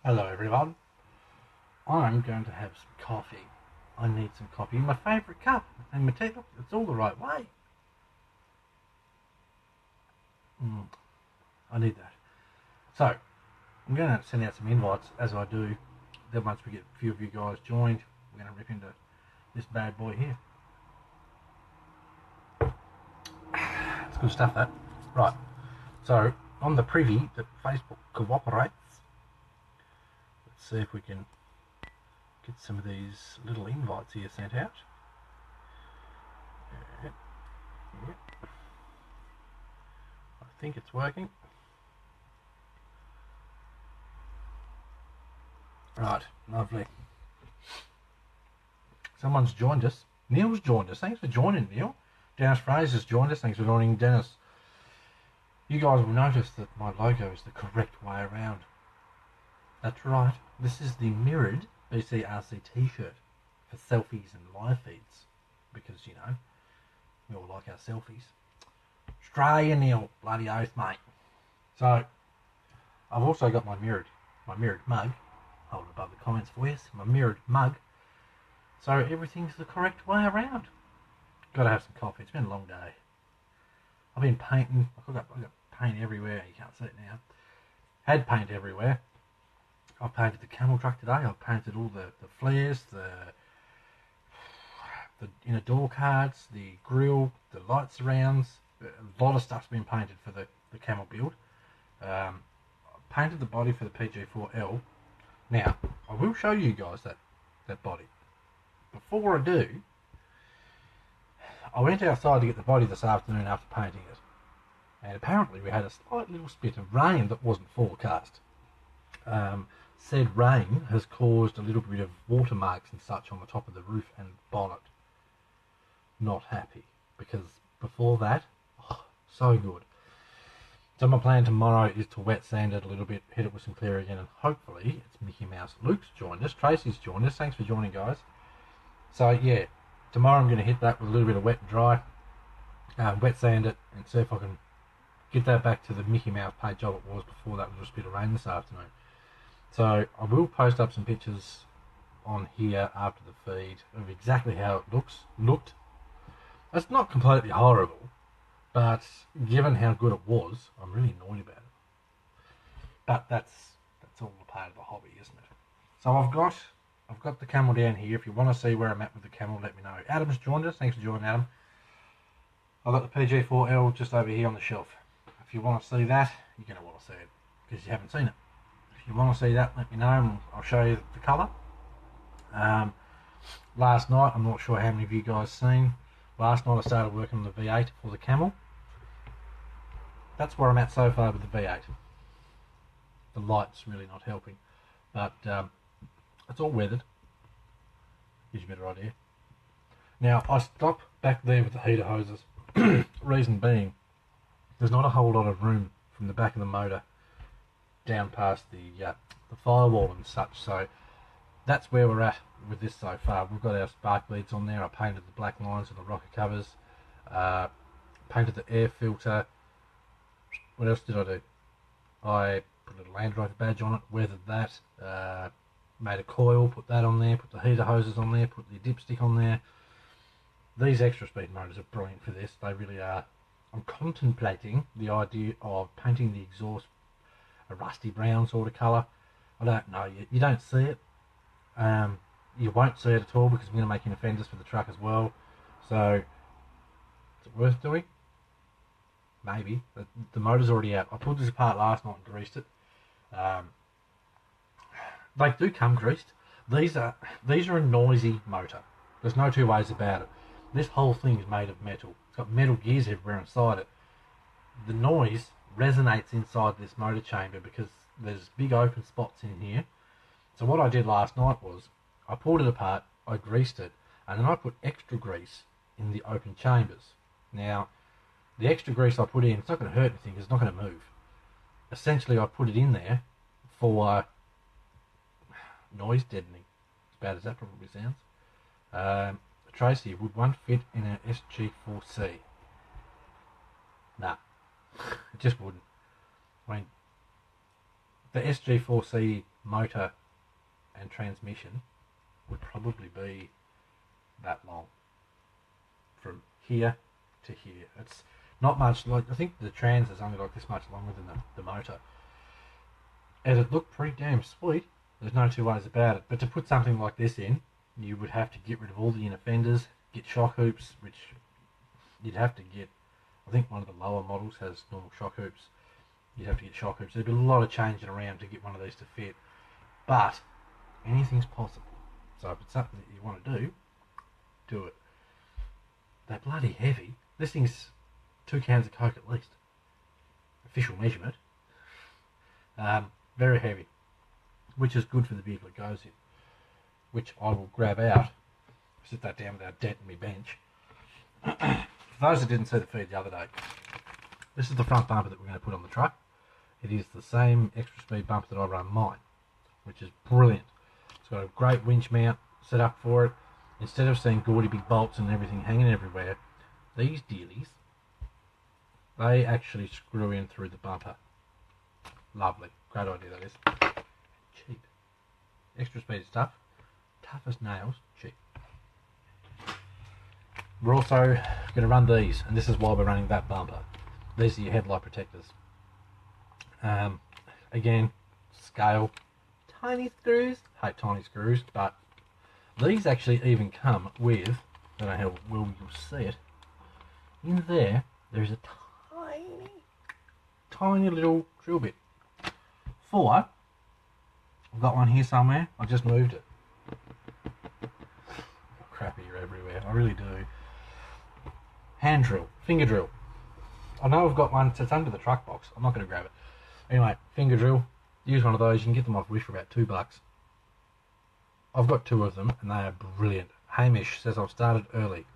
Hello everyone. I'm going to have some coffee. I need some coffee in my favourite cup. And my tea, look, it's all the right way. I need that. So, I'm going to send out some invites as I do. Then once we get a few of you guys joined, we're going to rip into this bad boy here. It's good stuff, that. Right. So, on the privy that Facebook cooperates, let's see if we can get some of these little invites here sent out. Yep. I think it's working. Right, lovely. Someone's joined us. Neil's joined us. Thanks for joining, Neil. Dennis Fraser's joined us. Thanks for joining, Dennis. You guys will notice that my logo is the correct way around. That's right. This is the mirrored BCRC t-shirt for selfies and live feeds. Because, you know, we all like our selfies. Australia, Neil. Bloody oath, mate. So, I've also got my mirrored mug. Hold it above the comments for you. My mirrored mug. So everything's the correct way around. Gotta have some coffee. It's been a long day. I've been painting. I've got paint everywhere. You can't see it now. Had paint everywhere. I've painted the camel truck today. I've painted all the flares, the inner door cards, the grill, the light surrounds. A lot of stuff's been painted for the camel build. I painted the body for the PG4L. Now, I will show you guys that body. Before I do, I went outside to get the body this afternoon after painting it. And apparently we had a slight little spit of rain that wasn't forecast. Said rain has caused a little bit of watermarks and such on the top of the roof and bonnet. Not happy, because before that, so good. So my plan tomorrow is to wet sand it a little bit, hit it with some clear again, and hopefully it's Mickey Mouse. Luke's joined us, Tracy's joined us, thanks for joining, guys. So yeah, tomorrow I'm going to hit that with a little bit of wet and dry, wet sand it, and see if I can get that back to the Mickey Mouse paint job it was before that little bit of rain this afternoon. So I will post up some pictures on here after the feed of exactly how it looked. It's not completely horrible, but given how good it was, I'm really annoyed about it. But that's all a part of the hobby, isn't it? So I've got the camel down here. If you want to see where I'm at with the camel, let me know. Adam's joined us. Thanks for joining, Adam. I've got the PG4L just over here on the shelf. If you want to see that, you're going to want to see it because you haven't seen it. If you want to see that, let me know and I'll show you the colour. Last night, I'm not sure how many of you guys seen. Last night I started working on the V8 for the camel. That's where I'm at so far with the V8. The light's really not helping, but it's all weathered. Gives you a better idea. Now I stopped back there with the heater hoses. Reason being, there's not a whole lot of room from the back of the motor down past the firewall and such. So that's where we're at with this so far. We've got our spark bleeds on there. I painted the black lines on the rocker covers. Painted the air filter. What else did I do? I put a little Land Rover badge on it, weathered that, made a coil, put that on there, put the heater hoses on there, put the dipstick on there. These extra speed motors are brilliant for this, they really are. I'm contemplating the idea of painting the exhaust a rusty brown sort of colour. I don't know, you don't see it. You won't see it at all because I'm going to make inner fenders for the truck as well. So, is it worth doing? Maybe. The motor's already out. I pulled this apart last night and greased it. They do come greased. These are a noisy motor. There's no two ways about it. This whole thing is made of metal. It's got metal gears everywhere inside it. The noise resonates inside this motor chamber because there's big open spots in here. So what I did last night was I pulled it apart, I greased it, and then I put extra grease in the open chambers. Now, the extra grease I put in, it's not going to hurt anything because it's not going to move. Essentially, I put it in there for noise deadening. As bad as that probably sounds. Tracy, would one fit in an SG4C? Nah, it just wouldn't. I mean, the SG4C motor and transmission would probably be that long. From here to here. It's not much, like I think the trans is only like this much longer than the motor. And it looked pretty damn sweet. There's no two ways about it. But to put something like this in, you would have to get rid of all the inner fenders, get shock hoops, which you'd have to get. I think one of the lower models has normal shock hoops. You'd have to get shock hoops. There'd be a lot of changing around to get one of these to fit. But anything's possible. So if it's something that you want to do it. They're bloody heavy. This thing's 2 cans of Coke at least. Official measurement. Very heavy. Which is good for the vehicle it goes in. Which I will grab out. Sit that down without denting my bench. For those that didn't see the feed the other day, this is the front bumper that we're going to put on the truck. It is the same extra speed bumper that I run mine, which is brilliant. It's got a great winch mount set up for it. Instead of seeing gaudy big bolts and everything hanging everywhere, these dealies, they actually screw in through the bumper. Lovely. Great idea that is. Cheap. Extra speed stuff. Tough as nails. Cheap. We're also going to run these, and this is why we're running that bumper. These are your headlight protectors. Again, scale. Tiny screws. Hate tiny screws, but these actually even come with, I don't know how well you'll see it, in there's a tiny little drill bit. I've got one here somewhere, I just moved it. Crap here everywhere, I really do. Hand drill, finger drill. I know I've got one, it's under the truck box, I'm not going to grab it. Anyway, finger drill, use one of those, you can get them off Wish for about $2. I've got 2 of them and they are brilliant. Hamish says I've started early.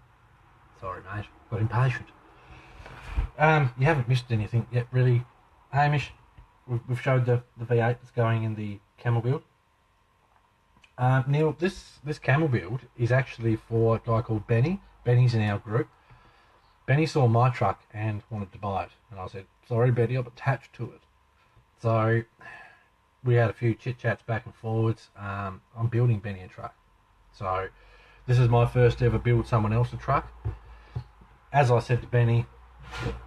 Sorry mate, got impatient. You haven't missed anything yet really, Hamish. We've showed the V8 that's going in the camel build. Neil, this camel build is actually for a guy called Benny. Benny's in our group. Benny saw my truck and wanted to buy it. And I said, sorry Benny, I'm attached to it. So we had a few chit-chats back and forwards. I'm building Benny a truck. So this is my first ever build someone else a truck. As I said to Benny,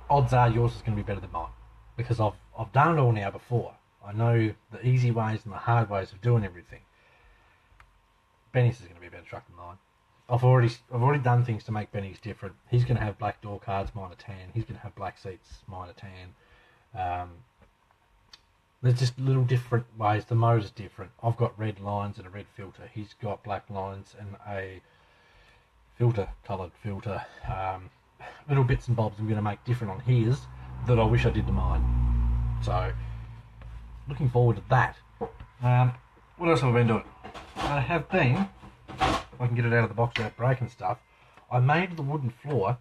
odds are yours is going to be better than mine. Because I've done it all now before. I know the easy ways and the hard ways of doing everything. Benny's is going to be a better truck than mine. I've already done things to make Benny's different. He's going to have black door cards, mine are tan. He's going to have black seats, mine are tan. There's just little different ways. The motor's different. I've got red lines and a red filter. He's got black lines and a coloured filter. Little bits and bobs I'm going to make different on his that I wish I did to mine. So, looking forward to that. What else have I been doing? I have been, if I can get it out of the box without breaking stuff, I made the wooden floor.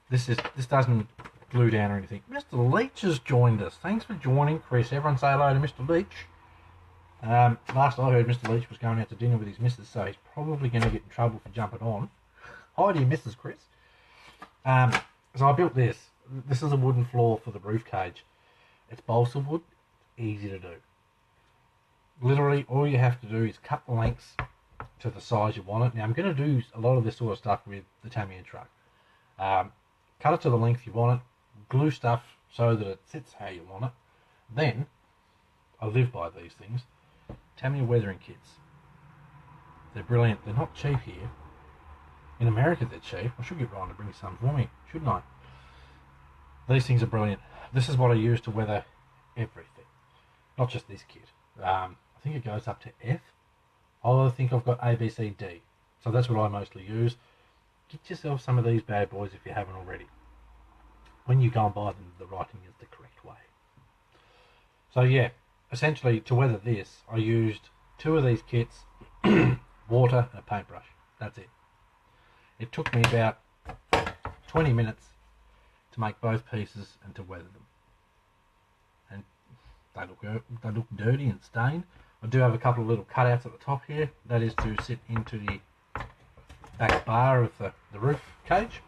This doesn't glue down or anything. Mr. Leach has joined us. Thanks for joining, Chris. Everyone say hello to Mr. Leach. Last I heard, Mr. Leach was going out to dinner with his missus, so he's probably going to get in trouble for jumping on. Hi dear Mrs. Chris. So I built this. This is a wooden floor for the roof cage. It's balsa wood, easy to do. Literally all you have to do is cut the lengths to the size you want it. Now I'm going to do a lot of this sort of stuff with the Tamiya truck. Cut it to the length you want it, glue stuff so that it sits how you want it. Then, I live by these things, Tamiya weathering kits. They're brilliant. They're not cheap here. In America they're cheap. I should get Ryan to bring some for me, shouldn't I? These things are brilliant. This is what I use to weather everything. Not just this kit. I think it goes up to F. I think I've got A, B, C, D. So that's what I mostly use. Get yourself some of these bad boys if you haven't already. When you go and buy them, the writing is the correct way. So yeah, essentially to weather this, I used 2 of these kits, water and a paintbrush. That's it. It took me about 20 minutes to make both pieces and to weather them. And they look dirty and stained. I do have a couple of little cutouts at the top here. That is to sit into the back bar of the roof cage.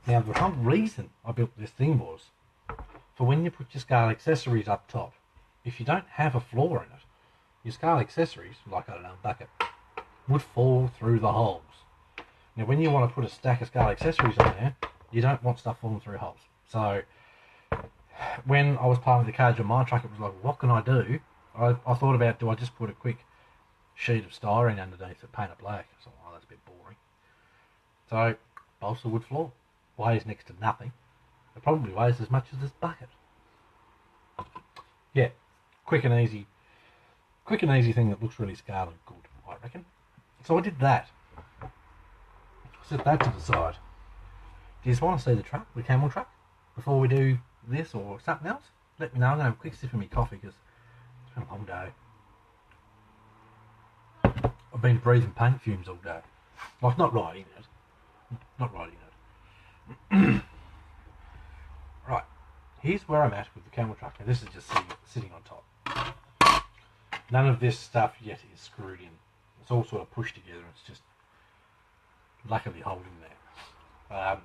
Now the whole reason I built this thing was for when you put your scale accessories up top. if you don't have a floor in it, your scale accessories, like, I don't know, a bucket, would fall through the holes. Now, when you want to put a stack of scale accessories on there, you don't want stuff falling through holes. So, when I was planning the cage on my truck, it was like, what can I do? I thought about, do I just put a quick sheet of styrene underneath it, paint it black? I thought, oh, that's a bit boring. So, balsa wood floor weighs next to nothing. It probably weighs as much as this bucket. Yeah, quick and easy thing that looks really scaled and good, I reckon. So I did that. Set that to the side. Do you just want to see the truck, the camel truck, before we do this or something else? Let me know. I'm going to have a quick sip of my coffee because it's been a long day. I've been breathing paint fumes all day. Like, not riding it. Right, here's where I'm at with the camel truck. Now, this is just sitting on top. None of this stuff yet is screwed in. It's all sort of pushed together. It's just luckily holding there.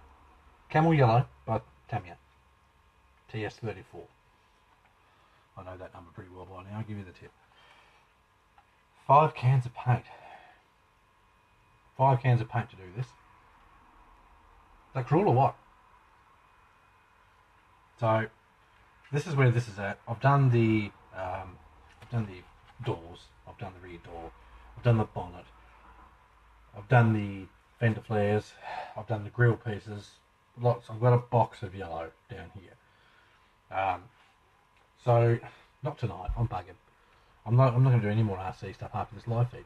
Camel Yellow by Tamiya. TS34. I know that number pretty well by now. I'll give you the tip. 5 cans of paint. 5 cans of paint to do this. Is that cruel or what? So, this is where this is at. I've done the doors. I've done the rear door. I've done the bonnet. I've done the fender flares. I've done the grill pieces. Lots. I've got a box of yellow down here. So, not tonight. I'm bugging. I'm not going to do any more RC stuff after this live feed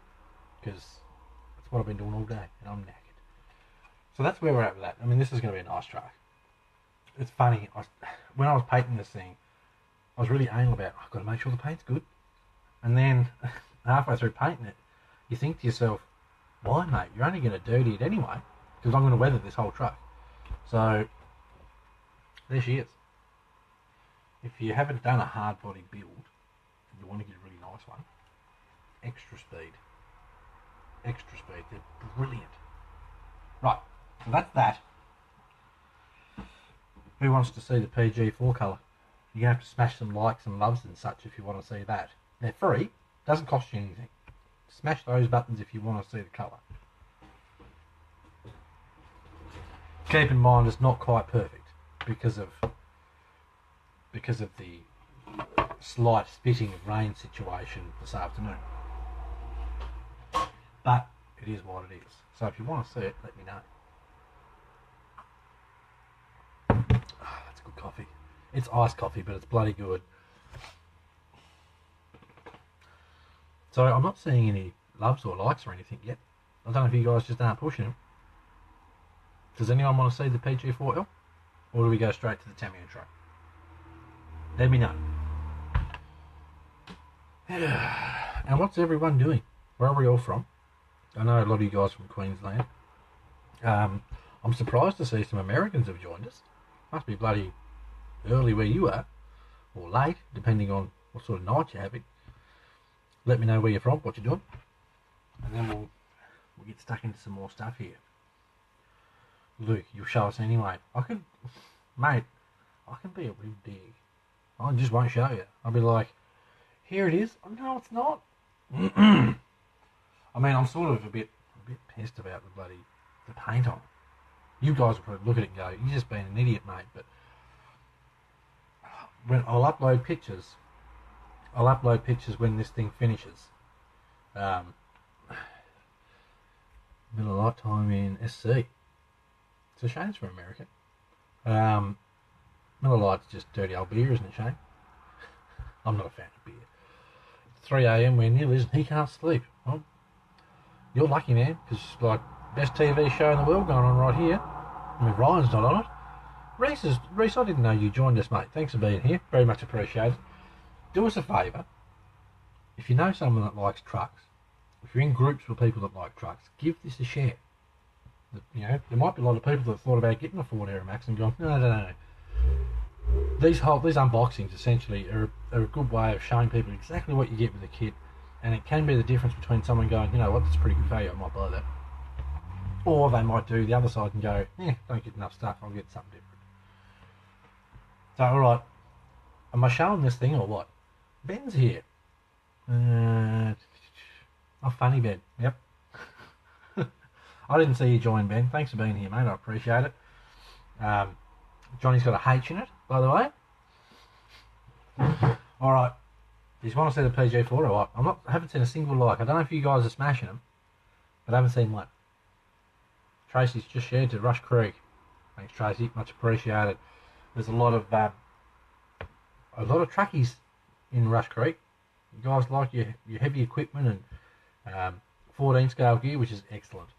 because that's what I've been doing all day, and I'm knackered. So that's where we're at with that. I mean, this is going to be a nice truck. It's funny. When I was painting this thing, I was really anal about, I've got to make sure the paint's good. And then halfway through painting it, you think to yourself, why, mate? You're only going to dirty it anyway because I'm going to weather this whole truck. So there she is. If you haven't done a hard body build, and you want to get a really nice one, extra speed. They're brilliant. Right, so that's that. Who wants to see the PG4 colour? You're going to have to smash some likes and loves and such if you want to see that. They're free, doesn't cost you anything. Smash those buttons if you want to see the colour. Keep in mind it's not quite perfect because of the slight spitting of rain situation this afternoon. But it is what it is. So if you want to see it, let me know. Oh, that's good coffee. It's iced coffee, but it's bloody good. So I'm not seeing any loves or likes or anything yet. I don't know if you guys just aren't pushing them. Does anyone want to see the PG4L? Or do we go straight to the Tamiya truck? Let me know. And what's everyone doing? Where are we all from? I know a lot of you guys from Queensland. I'm surprised to see some Americans have joined us. Must be bloody early where you are. Or late, depending on what sort of night you're having. Let me know where you're from, what you're doing. And then we'll get stuck into some more stuff here. Luke, you'll show us anyway. Mate, I can be a real dig. I just won't show you. I'll be like, here it is. Oh, no, it's not. I mean, I'm sort of a bit pissed about the paint on. You guys will probably look at it and go, you're just being an idiot, mate. But when I'll upload pictures when this thing finishes. Miller Lite in SC. It's a shame it's for America. Miller Lite's just dirty old beer, isn't it, Shane? I'm not a fan of beer. It's 3 a.m. where Neil is and he can't sleep. Well, you're lucky, man, because it's like best TV show in the world going on right here. I mean, Ryan's not on it. Reese, I didn't know you joined us, mate. Thanks for being here. Very much appreciated. Do us a favour. If you know someone that likes trucks, if you're in groups with people that like trucks, give this a share. You know, there might be a lot of people that thought about getting a Ford Aeromax and gone, no. These unboxings essentially are a good way of showing people exactly what you get with a kit, and it can be the difference between someone going, you know what, that's pretty good value, I might buy that. Or they might do the other side and go, don't get enough stuff, I'll get something different. So, alright, am I showing this thing or what? Ben's here. Oh, funny Ben. Yep. I didn't see you join, Ben. Thanks for being here, mate. I appreciate it. Johnny's got a H in it, by the way. All right. You just want to see the PG4 or what? I haven't seen a single like. I don't know if you guys are smashing them, but I haven't seen one. Tracy's just shared to Rush Creek. Thanks, Tracy. Much appreciated. There's a lot of trackies in Rush Creek. You guys like your heavy equipment and 14 scale gear, which is excellent.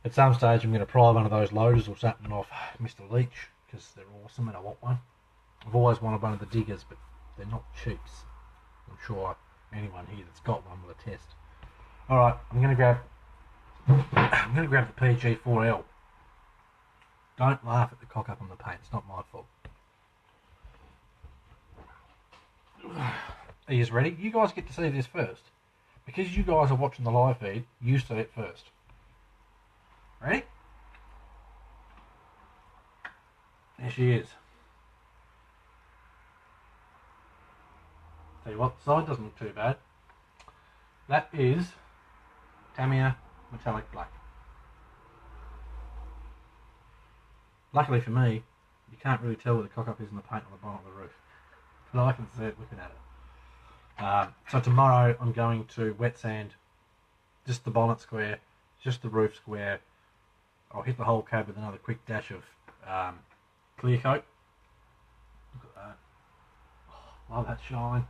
At some stage, I'm going to pry one of those loaders or something off Mr. Leach because they're awesome and I want one. I've always wanted one of the diggers, but they're not cheaps. I'm sure anyone here that's got one will attest. All right, I'm going to grab the PG4L. Don't laugh at the cock up on the paint. It's not my fault. Are you ready? You guys get to see this first. Because you guys are watching the live feed, you see it first. Ready? There she is. Tell you what, the side doesn't look too bad. That is Tamiya Metallic Black. Luckily for me, you can't really tell where the cock-up is in the paint on the bottom of the roof. But I can see it looking at it. So tomorrow I'm going to wet sand just the bonnet square, just the roof square. I'll hit the whole cab with another quick dash of clear coat. Look at that. Oh, love that shine.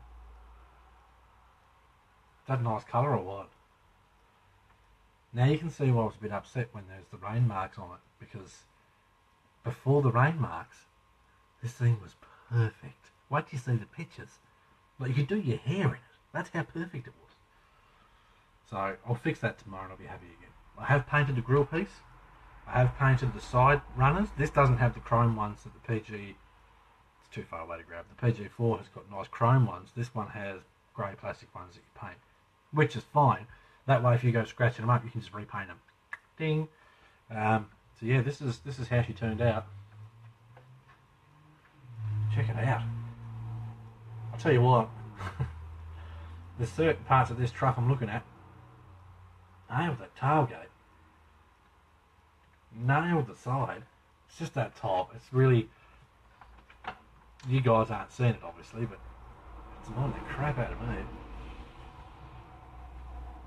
Is that a nice colour or what? Now you can see why I was a bit upset when there's the rain marks on it, because before the rain marks, this thing was perfect. Wait till you see the pictures. Like, you could do your hair in it. That's how perfect it was. So I'll fix that tomorrow and I'll be happy again. I have painted the grill piece. I have painted the side runners. This doesn't have the chrome ones that the PG... It's too far away to grab. The PG4 has got nice chrome ones. This one has grey plastic ones that you paint, which is fine. That way, if you go scratching them up, you can just repaint them. Ding. So yeah, this is how she turned out. Check it out. I'll tell you what. There's certain parts of this truck I'm looking at. Nailed that tailgate. Nailed the side. It's just that top. It's really... You guys aren't seeing it, obviously, but it's annoying the crap out of me.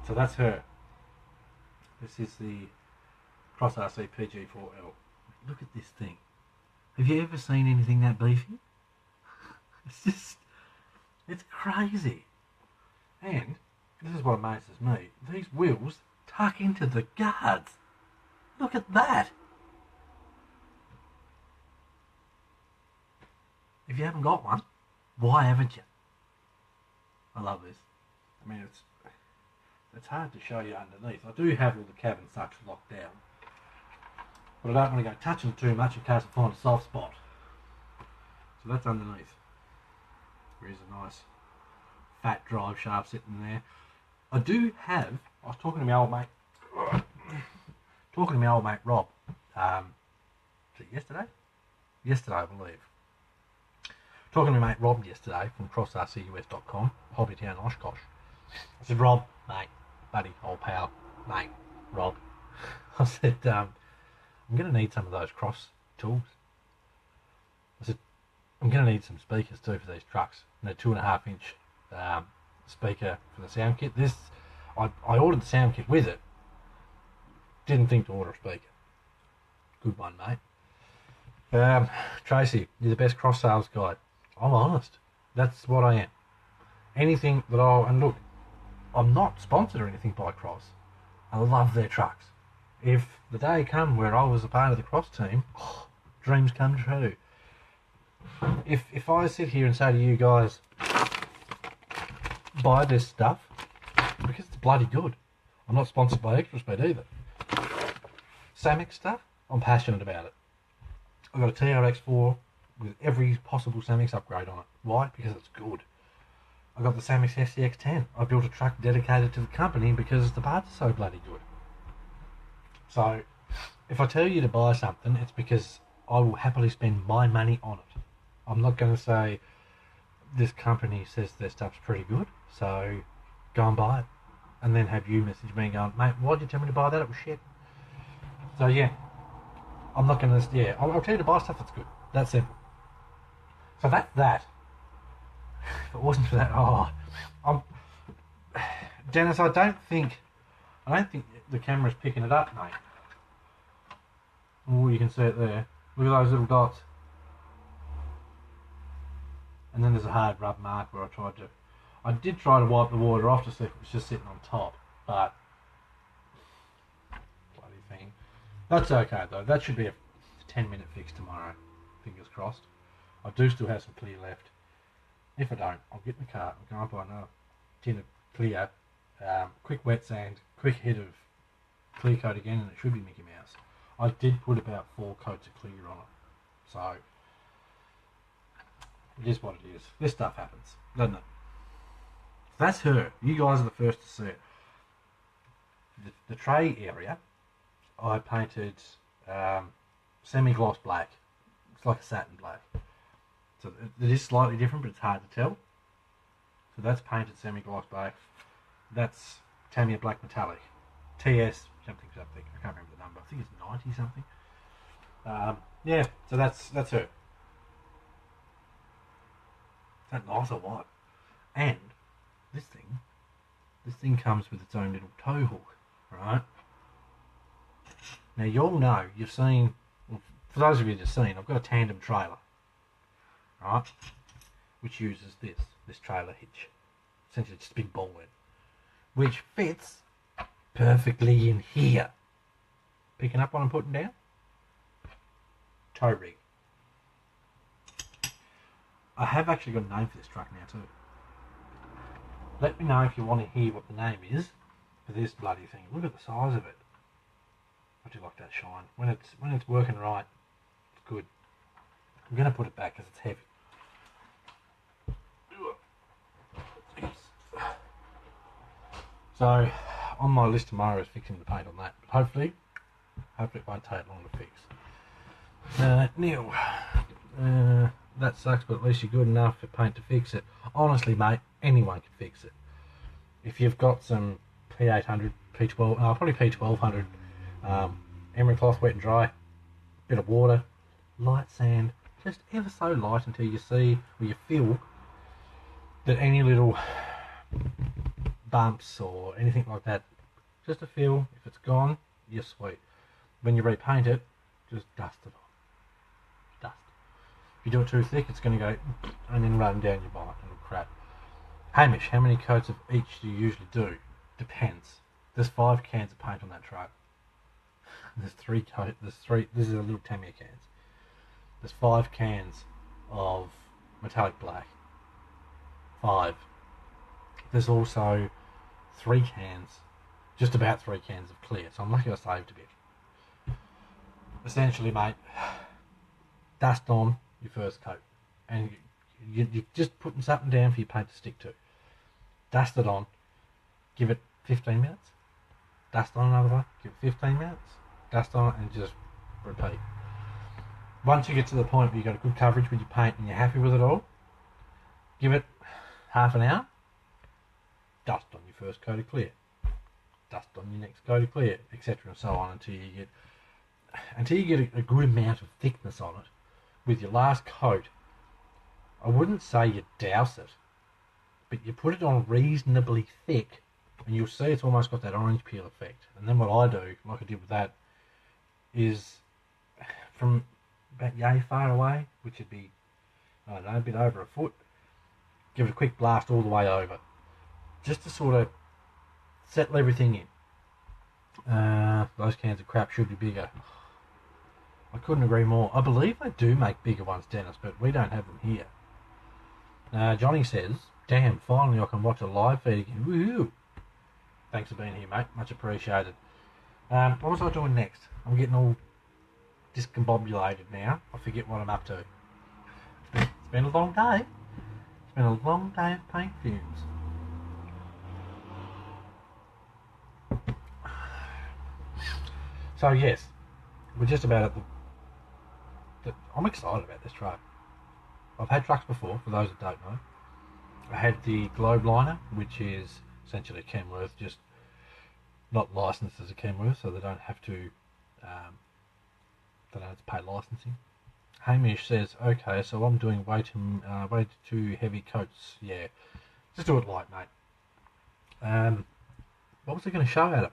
So that's her. This is the Cross RC PG4L. Look at this thing. Have you ever seen anything that beefy? It's crazy. And this is what amazes me. These wheels tuck into the guards. Look at that. If you haven't got one, why haven't you? I love this. I mean, it's hard to show you underneath. I do have all the cabin sucks locked down, but I don't want to go touching too much in case I find a soft spot. So that's underneath. There is a nice fat drive shaft sitting there. I was talking to my old mate, Rob, was it yesterday? Yesterday, I believe. Talking to my mate Rob yesterday from crossrcus.com, Hobbytown Oshkosh. I said, Rob, mate, buddy, old pal, mate, Rob. I said, I'm going to need some of those cross tools. I said, I'm going to need some speakers too for these trucks. And a 2.5 inch speaker for the sound kit. I ordered the sound kit with it. Didn't think to order a speaker. Good one, mate. Tracy, you're the best cross sales guy. I'm honest. That's what I am. Anything that and look, I'm not sponsored or anything by Cross. I love their trucks. If the day come where I was a part of the Cross team, dreams come true. If I sit here and say to you guys, buy this stuff, because it's bloody good. I'm not sponsored by Extra Speed either. Samex stuff, I'm passionate about it. I've got a TRX4 with every possible Samex upgrade on it. Why? Because it's good. I got the Samex SCX10. I built a truck dedicated to the company because the parts are so bloody good. So, if I tell you to buy something, it's because I will happily spend my money on it. I'm not going to say, this company says their stuff's pretty good, so go and buy it. And then have you message me going, mate, why'd you tell me to buy that? It was shit. So yeah, I'm not going to, yeah, I'll tell you to buy stuff that's good. That's simple. So that's that. If it wasn't for that, Dennis, I don't think the camera's picking it up, mate. Oh, you can see it there. Look at those little dots. And then there's a hard rub mark where I did try to wipe the water off to see if it was just sitting on top, but bloody thing. That's okay though. That should be a 10-minute fix tomorrow. Fingers crossed. I do still have some clear left. If I don't, I'll get in the car and go and buy another tin of clear. Quick wet sand, quick hit of clear coat again, and it should be Mickey Mouse. I did put about 4 coats of clear on it, so it is what it is. This stuff happens, doesn't it? That's her. You guys are the first to see it. The tray area, I painted semi-gloss black. It's like a satin black. So it is slightly different, but it's hard to tell. So that's painted semi-gloss black. That's Tamiya Black Metallic. TS something. I can't remember the number. I think it's 90 something. Yeah, so that's her. Is that nice or what? And this thing comes with its own little tow hook, right? Now you'll know, you've seen, well, for those of you that have seen, I've got a tandem trailer, right? Which uses this trailer hitch. Essentially just a big ball end, which fits perfectly in here. Picking up what I'm putting down? Tow rig. I have actually got a name for this truck now too. Let me know if you want to hear what the name is for this bloody thing. Look at the size of it. I do like that shine. When it's working right, it's good. I'm going to put it back because it's heavy. So on my list tomorrow is fixing the paint on that. But hopefully it won't take long to fix. Neil, that sucks, but at least you're good enough for paint to fix it. Honestly, mate, anyone can fix it. If you've got some P800, P12, probably P1200, emery cloth, wet and dry, bit of water, light sand, just ever so light until you see or you feel that any little bumps or anything like that, just a feel. If it's gone, you're sweet. When you repaint it, just dust it on. Dust. If you do it too thick, it's going to go and then run down your bike and crap. Hamish, how many coats of each do you usually do? Depends. There's 5 cans of paint on that truck. There's 3 coats. This is a little Tamiya cans. There's 5 cans of metallic black. 5. There's also 3 cans, just about 3 cans of clear. So I'm lucky I saved a bit. Essentially, mate, dust on your first coat, and you're just putting something down for your paint to stick to. Dust it on, give it 15 minutes, dust on another one, give it 15 minutes, dust on it, and just repeat. Once you get to the point where you've got a good coverage with your paint and you're happy with it all, give it half an hour, dust on your first coat of clear, dust on your next coat of clear, etc. and so on until you get a good amount of thickness on it. With your last coat, I wouldn't say you douse it, but you put it on reasonably thick, and you'll see it's almost got that orange peel effect. And then what I do, like I did with that, is from about yay far away, which would be, I don't know, a bit over a foot, give it a quick blast all the way over, just to sort of settle everything in. Those cans of crap should be bigger. I couldn't agree more. I believe they do make bigger ones, Dennis, but we don't have them here. Johnny says, damn, finally I can watch a live feed again. Woohoo! Thanks for being here, mate. Much appreciated. What was I doing next? I'm getting all discombobulated now. I forget what I'm up to. It's been a long day. It's been a long day of paint fumes. So yes, we're just about at the I'm excited about this truck. I've had trucks before, for those that don't know. I had the Globe Liner, which is essentially Kenworth, just not licensed as a Kenworth, so they don't have to pay licensing. Hamish says, okay, so I'm doing way too heavy coats. Yeah, just do it light, mate. What was I going to show Adam?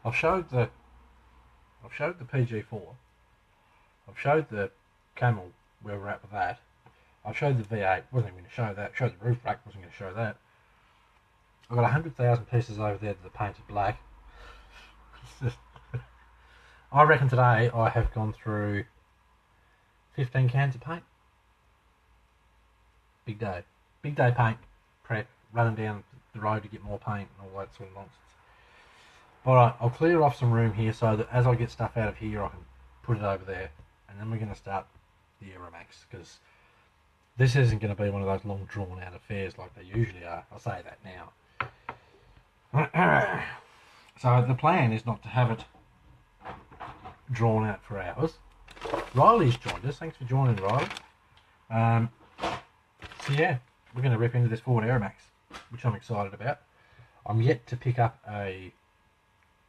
I've showed the PG4. I've showed the Camel, where we're at with that. I've showed the V8. Wasn't even going to show that. Showed the roof rack. Wasn't going to show that. I've got 100,000 pieces over there that are painted black. I reckon today I have gone through 15 cans of paint. Big day. Big day paint prep. Running down the road to get more paint and all that sort of nonsense. Alright, I'll clear off some room here so that as I get stuff out of here I can put it over there. And then we're going to start the Aeromax, because this isn't going to be one of those long drawn out affairs like they usually are. I'll say that now. So the plan is not to have it drawn out for hours. Riley's joined us. Thanks for joining, Riley. So yeah, we're going to rip into this Ford Aeromax, which I'm excited about. I'm yet to pick up a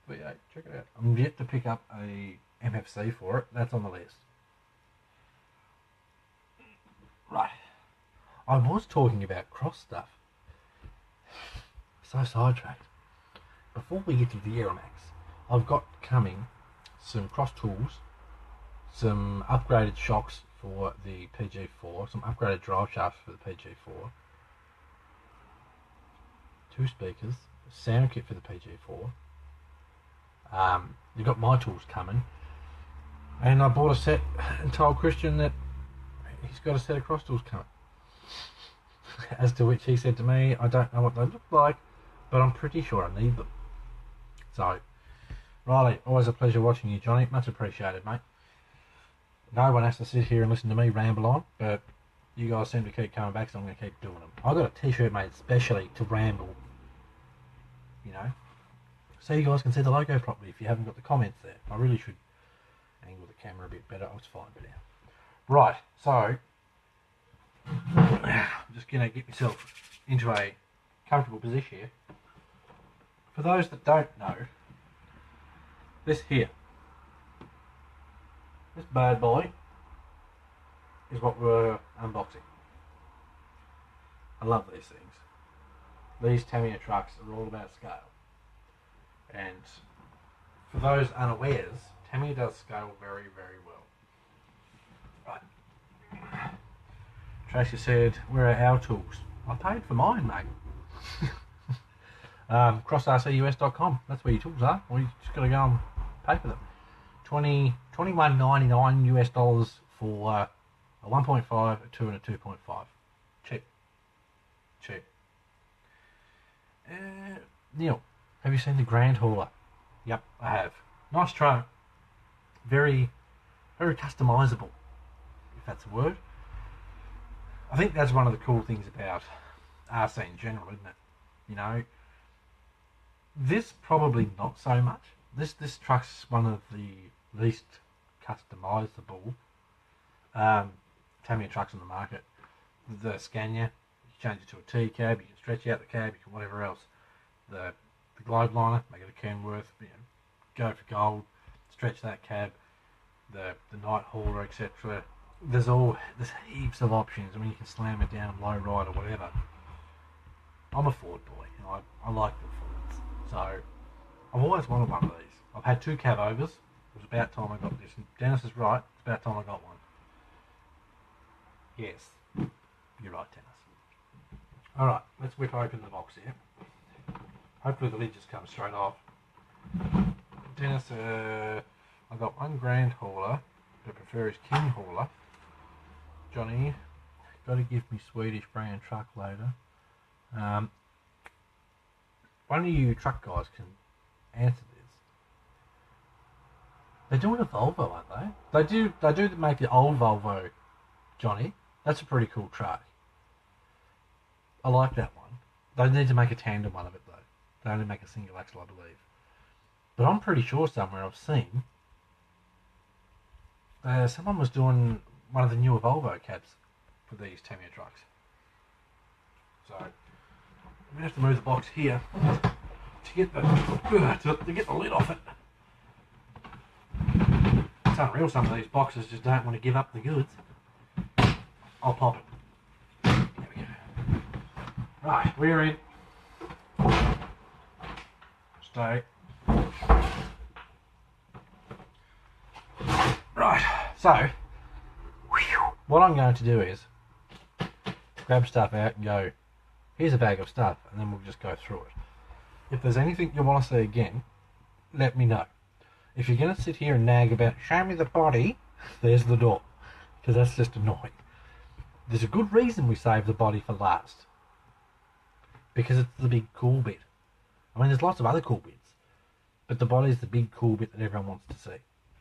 V8. Check it out. I'm yet to pick up a MFC for it. That's on the list. Right. I was talking about cross stuff. So sidetracked. Before we get to the Aeromax, I've got coming some cross tools, some upgraded shocks for the PG4, some upgraded drive shafts for the PG4, 2 speakers, a sound kit for the PG4. You've got my tools coming, and I bought a set and told Christian that he's got a set of cross tools coming. As to which he said to me, I don't know what they look like, but I'm pretty sure I need them. So, Riley, always a pleasure watching you, Johnny. Much appreciated, mate. No one has to sit here and listen to me ramble on, but you guys seem to keep coming back, so I'm going to keep doing them. I got a t-shirt made especially to ramble, you know, so you guys can see the logo properly if you haven't got the comments there. I really should angle the camera a bit better. I was fine by now. Right, so I'm just going to get myself into a comfortable position here. For those that don't know, this here, this bad boy, is what we're unboxing. I love these things. These Tamiya trucks are all about scale. And for those unawares, Tamiya does scale very, very well. Right. Tracy said, where are our tools? I paid for mine, mate. CrossRCUS.com. That's where your tools are. Well, you just got to go and pay for them. $21.99 US for a 1.5, a 2, and a 2.5. Cheap. Cheap. Neil, have you seen the Grand Hauler? Yep, I have. Nice truck. Very, very customisable, if that's a word. I think that's one of the cool things about RC in general, isn't it? You know, this probably not so much. This truck's one of the least customisable Tamiya trucks on the market. The Scania, you can change it to a T cab, you can stretch out the cab, you can whatever else. The Globe Liner, make it a Kenworth, you know, go for gold, stretch that cab. The Night Hauler, etc. There's heaps of options. I mean, you can slam it down, low ride or whatever. I'm a Ford boy. You know, I like the Fords. So I've always wanted one of these. I've had 2 cab overs. It was about time I got this. And Dennis is right. It's about time I got one. Yes, you're right, Dennis. All right, let's whip open the box here. Hopefully the lid just comes straight off. Dennis, I got one Grand Hauler, but I prefer his King Hauler. Johnny, got to give me Swedish brand truck later. One of you truck guys can answer this. They're doing a Volvo, aren't they? They do make the old Volvo, Johnny. That's a pretty cool truck. I like that one. They need to make a tandem one of it though. They only make a single axle, I believe. But I'm pretty sure somewhere I've seen someone was doing one of the newer Volvo cabs for these Tamiya trucks. So I'm gonna have to move the box here to get the lid off it. It's unreal, some of these boxes just don't want to give up the goods. I'll pop it. There we go. Right, we're in. Stay. Right, so what I'm going to do is grab stuff out and go, here's a bag of stuff, and then we'll just go through it. If there's anything you want to see again, let me know. If you're going to sit here and nag about, show me the body, there's the door, because that's just annoying. There's a good reason we save the body for last, because it's the big cool bit. I mean, there's lots of other cool bits, but the body's the big cool bit that everyone wants to see.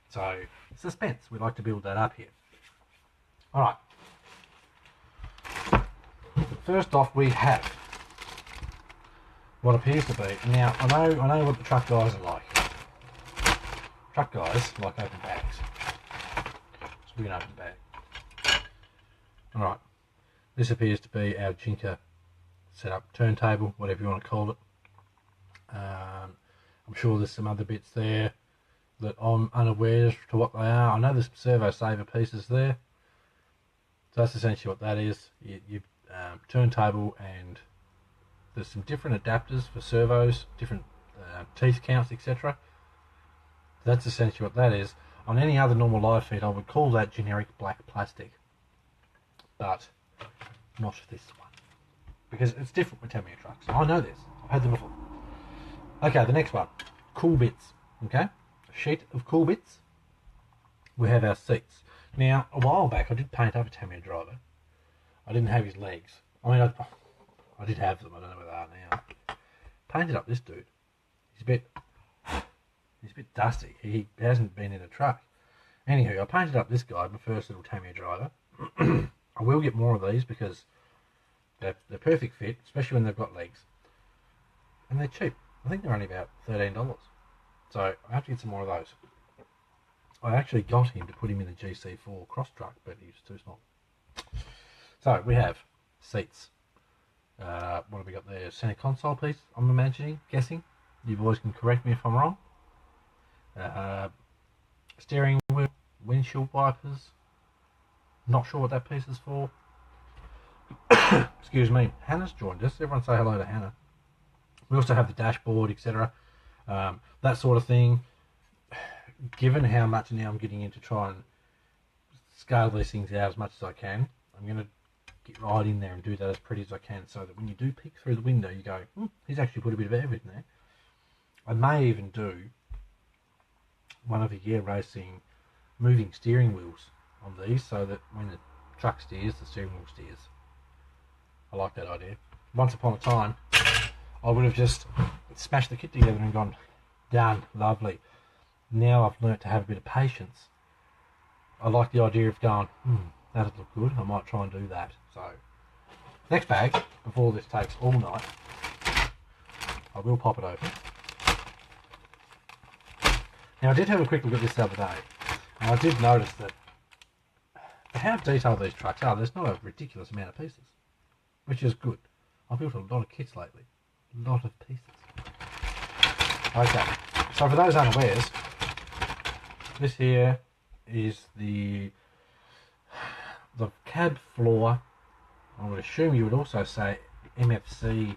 So, suspense, we like to build that up here. Alright. First off, we have what appears to be, now I know what the truck guys are like. Truck guys like open bags. So we can open the bag. Alright. This appears to be our Jinker setup turntable, whatever you want to call it. I'm sure there's some other bits there that I'm unaware to what they are. I know there's servo saver pieces there. So that's essentially what that is. You turntable, and there's some different adapters for servos, different teeth counts, etc. That's essentially what that is. On any other normal live feed, I would call that generic black plastic, but not this one, because it's different with Tamiya trucks. I know this. I've had them before. Okay, the next one, cool bits. Okay, a sheet of cool bits. We have our seats. Now, a while back, I did paint up a Tamiya driver. I didn't have his legs. I mean, I did have them. I don't know where they are now. Painted up this dude. He's a bit dusty. He hasn't been in a truck. Anywho, I painted up this guy, my first little Tamiya driver. I will get more of these because they're perfect fit, especially when they've got legs. And they're cheap. I think they're only about $13. So I have to get some more of those. I actually got him to put him in the GC4 cross truck, but he was too small. So we have seats. What have we got there? Center console piece, I'm guessing. You boys can correct me if I'm wrong. Steering wheel, windshield wipers. Not sure what that piece is for. Excuse me. Hannah's joined us. Everyone say hello to Hannah. We also have the dashboard, etc. That sort of thing. Given how much now I'm getting into try and scale these things out as much as I can, I'm going to get right in there and do that as pretty as I can, so that when you do peek through the window, you go, he's actually put a bit of effort in there. I may even do one of the year racing moving steering wheels on these, so that when the truck steers, the steering wheel steers. I like that idea. Once upon a time, I would have just smashed the kit together and gone, done, lovely. Now I've learnt to have a bit of patience. I like the idea of going, that'd look good, I might try and do that. So, next bag, before this takes all night, I will pop it open. Now I did have a quick look at this the other day, and I did notice that for how detailed these trucks are, there's not a ridiculous amount of pieces, which is good. I've built a lot of kits lately, a lot of pieces. Okay, so for those unawares, this here is the cab floor. I would assume you would also say MFC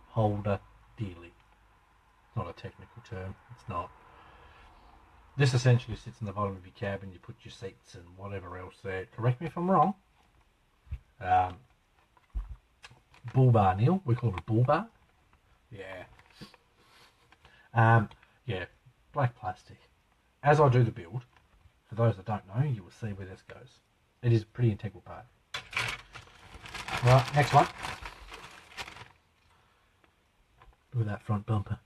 holder dealy. It's not a technical term, it's not. This essentially sits in the bottom of your cab and you put your seats and whatever else there. Correct me if I'm wrong. Bull bar, Neil. We call it a bull bar. Yeah. Yeah, black plastic. As I do the build, for those that don't know, you will see where this goes. It is a pretty integral part. Right, next one. Look at that front bumper.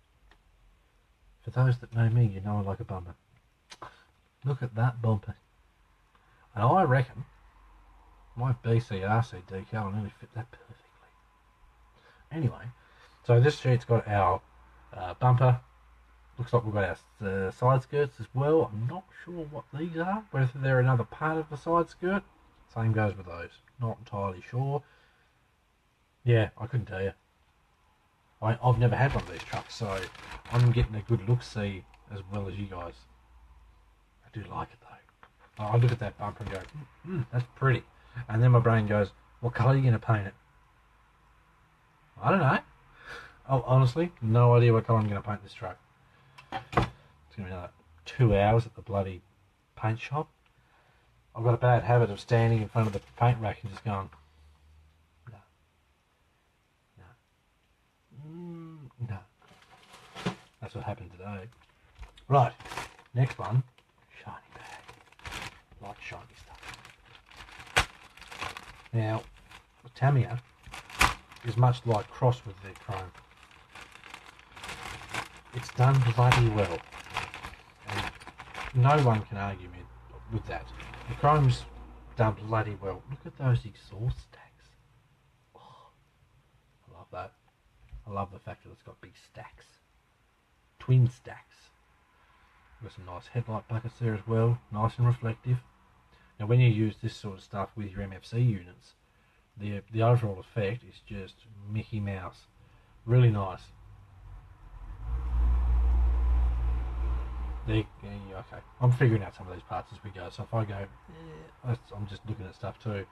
For those that know me, you know I like a bumper. Look at that bumper. And I reckon my BCRC decal will nearly fit that perfectly. Anyway, so this sheet's got our bumper. Looks like we've got our side skirts as well. I'm not sure what these are, whether they're another part of the side skirt. Same goes with those. Not entirely sure. Yeah, I couldn't tell you. I've never had one of these trucks, so I'm getting a good look-see as well as you guys. I do like it though. I look at that bumper and go, that's pretty. And then my brain goes, what colour are you going to paint it? I don't know. Oh, honestly, no idea what colour I'm going to paint this truck. It's going to be another 2 hours at the bloody paint shop. I've got a bad habit of standing in front of the paint rack and just going, no. That's what happened today. Right, next one, shiny bag. Like shiny stuff. Now, Tamiya is much like Cross with their chrome. It's done bloody well. And no one can argue with that. The chrome's done bloody well. Look at those exhaust stacks. Oh, I love that. I love the fact that it's got big stacks. Twin stacks. Got some nice headlight buckets there as well. Nice and reflective. Now when you use this sort of stuff with your MFC units, the overall effect is just Mickey Mouse. Really nice. Okay, I'm figuring out some of these parts as we go. So if I go, I'm just looking at stuff too.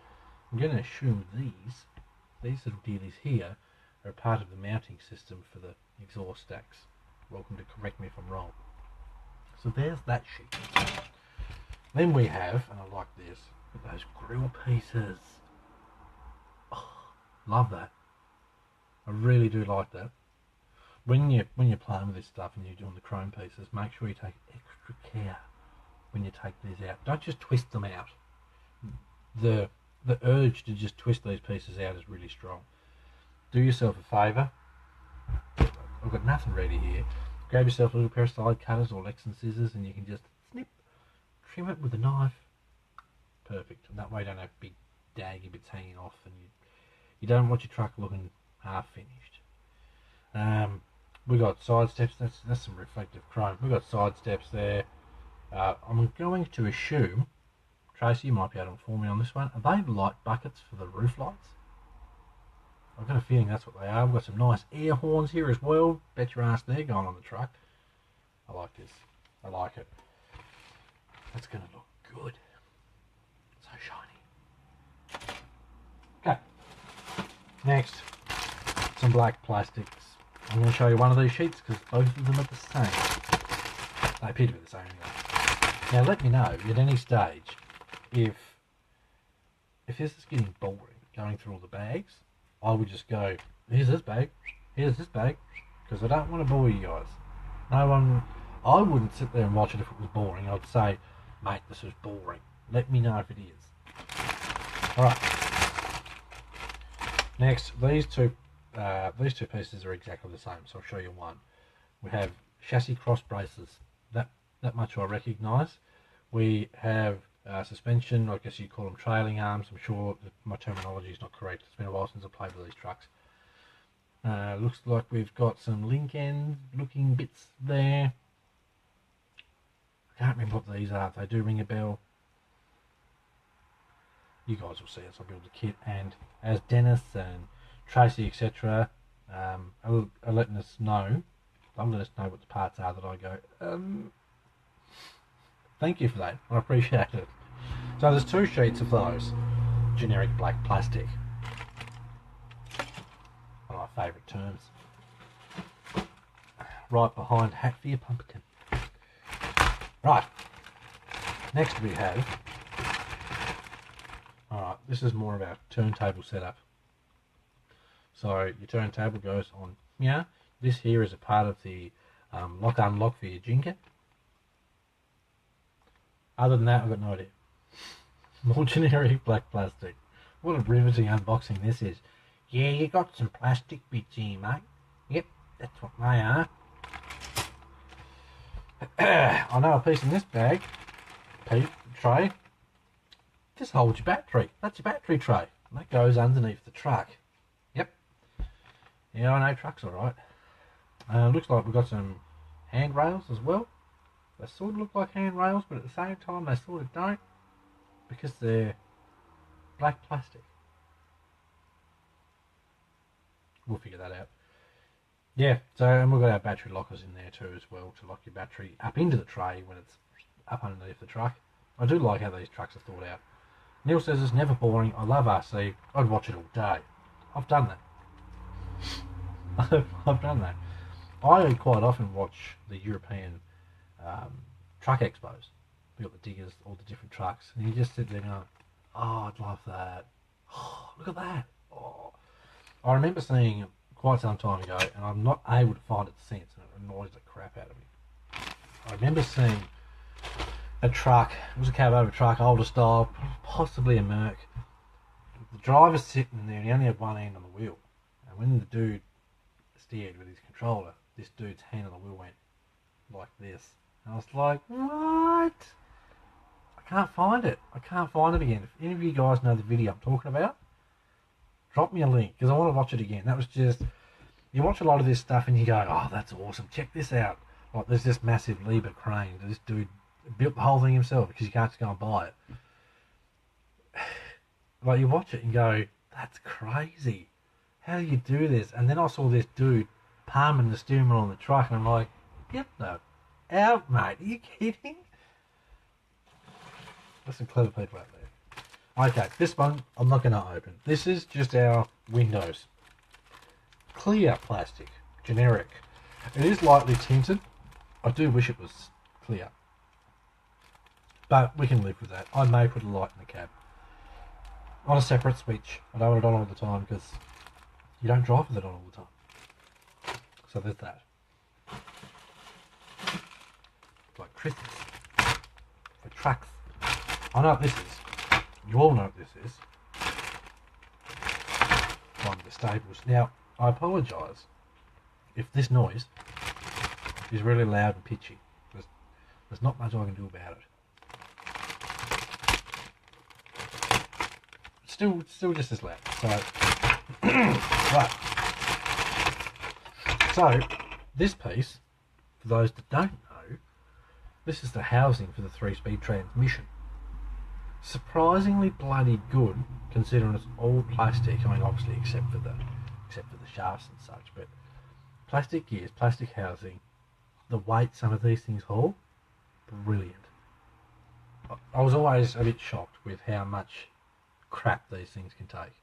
I'm going to assume these little dealies here are part of the mounting system for the exhaust stacks. Welcome to correct me if I'm wrong. So there's that sheet. Then we have, and I like this, those grill pieces. Oh, love that. I really do like that. When you're playing with this stuff and you're doing the chrome pieces, make sure you take extra care when you take these out. Don't just twist them out. The urge to just twist these pieces out is really strong. Do yourself a favour. I've got nothing ready here. Grab yourself a little pair of side cutters or Lexan scissors and you can just snip, trim it with a knife. Perfect. And that way you don't have big daggy bits hanging off and you don't want your truck looking half finished. We got side steps. That's some reflective chrome. We got side steps there. I'm going to assume, Tracy, you might be able to inform me on this one. Are they light buckets for the roof lights? I've got a feeling that's what they are. We've got some nice air horns here as well. Bet your ass they're going on the truck. I like this. I like it. That's going to look good. So shiny. Okay. Next, some black plastics. I'm going to show you one of these sheets because both of them are the same. They appear to be the same anyway. Now let me know at any stage if this is getting boring going through all the bags. I would just go, here's this bag, because I don't want to bore you guys. I wouldn't sit there and watch it if it was boring. I'd say, mate, this is boring. Let me know if it is. Alright. Next, these two pieces are exactly the same, so I'll show you one. We have chassis cross braces. That much I recognise. We have suspension, I guess you call them trailing arms. I'm sure that my terminology is not correct. It's been a while since I've played with these trucks. Looks like we've got some link end looking bits there. I can't remember what these are. If they do ring a bell, you guys will see as I build the kit. And as Dennis and Tracy, etc., are letting us know, they'll let us know what the parts are that I go, thank you for that. I appreciate it. So there's two sheets of those. Generic black plastic. One of my favourite terms. Right behind hat for your pumpkin. Right. Next we have... Alright, this is more of our turntable setup. So your turntable goes on here. This here is a part of the lock-unlock for your jinker. Other than that, I've got no idea. More generic black plastic. What a riveting unboxing this is. Yeah, you got some plastic bits here, mate. Yep, that's what they are. I know a piece in this bag, tray. Just holds your battery. That's your battery tray. And that goes underneath the truck. Yep. Yeah, I know trucks alright. Looks like we've got some handrails as well. They sort of look like handrails, but at the same time they sort of don't, because they're black plastic. we'll figure that out. Yeah, so, and we've got our battery lockers in there too as well, to lock your battery up into the tray when it's up underneath the truck. I do like how these trucks are thought out. Neil says it's never boring. I love RC. I'd watch it all day. I've done that. I've done that. I quite often watch the European truck expos. We've got the diggers, all the different trucks, and you just sit there going, oh, I'd love that. Oh, look at that. Oh. I remember seeing it quite some time ago, and I'm not able to find its sense, and it annoys the crap out of me. I remember seeing a truck, it was a cab over truck, older style, possibly a Merc. The driver's sitting there, and he only had one hand on the wheel. And when the dude steered with his controller, this dude's hand on the wheel went like this. And I was like, what? I can't find it. I can't find it again. If any of you guys know the video I'm talking about, drop me a link, because I want to watch it again. That was just, you watch a lot of this stuff and you go, oh, that's awesome. Check this out. Like, there's this massive Liebherr crane. This dude built the whole thing himself because you can't just go and buy it. Like, you watch it and go, that's crazy. How do you do this? And then I saw this dude palming the steering wheel on the truck, and I'm like, get the out, mate. Are you kidding? There's some clever people out there. Okay, this one I'm not going to open. This is just our windows. Clear plastic, generic. It is lightly tinted. I do wish it was clear, but we can live with that. I may put a light in the cab on a separate switch. I don't want it on all the time because you don't drive with it on all the time. So there's that. Like Christmas for trucks. I know what this is. You all know what this is. From the stables. Now, I apologise if this noise is really loud and pitchy. There's not much I can do about it. Still just as loud. So, right. So, this piece, for those that don't know, this is the housing for the 3-speed transmission. Surprisingly bloody good, considering it's all plastic. I mean, obviously, except for the shafts and such, but plastic gears, plastic housing, the weight some of these things haul, brilliant. I was always a bit shocked with how much crap these things can take.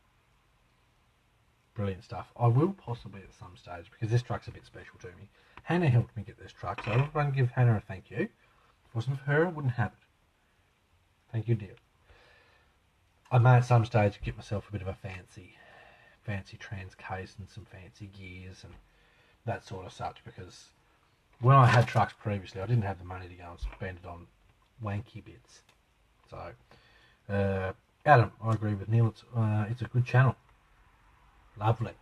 Brilliant stuff. I will possibly at some stage, because this truck's a bit special to me. Hannah helped me get this truck, so I want to give Hannah a thank you. If it wasn't for her, I wouldn't have it. Thank you, dear. I may at some stage get myself a bit of a fancy trans case and some fancy gears and that sort of such, because when I had trucks previously, I didn't have the money to go and spend it on wanky bits. So, Adam, I agree with Neil. It's a good channel. Lovely.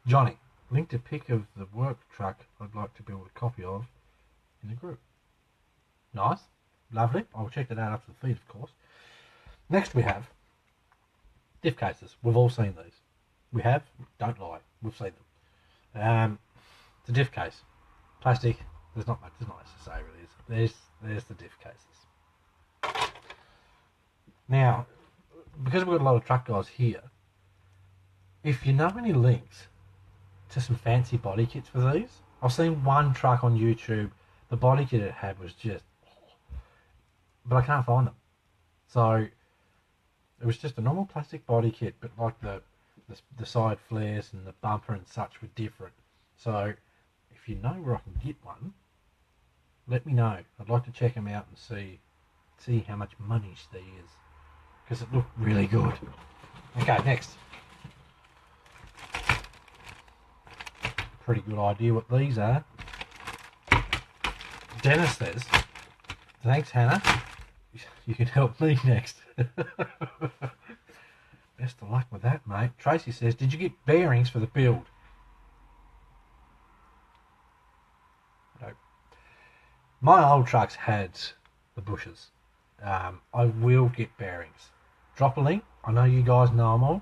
Johnny, linked a pic of the work truck I'd like to build a copy of in the group. Nice. Lovely. I'll check that out after the feed, of course. Next we have diff cases. We've all seen these. We have. Don't lie. We've seen them. It's a diff case. Plastic. There's not much to say really. There's the diff cases. Now, because we've got a lot of truck guys here, if you know any links to some fancy body kits for these, I've seen one truck on YouTube, the body kit it had was just, but I can't find them. So it was just a normal plastic body kit, but like the side flares and the bumper and such were different. So if you know where I can get one, let me know. I'd like to check them out and see how much money there is, because it looked really good. Okay, next. Pretty good idea what these are. Dennis says, thanks Hannah, you can help me next. Best of luck with that, mate. Tracy says, did you get bearings for the build? No. My old trucks had the bushes. I will get bearings. Drop a link. I know you guys know them all.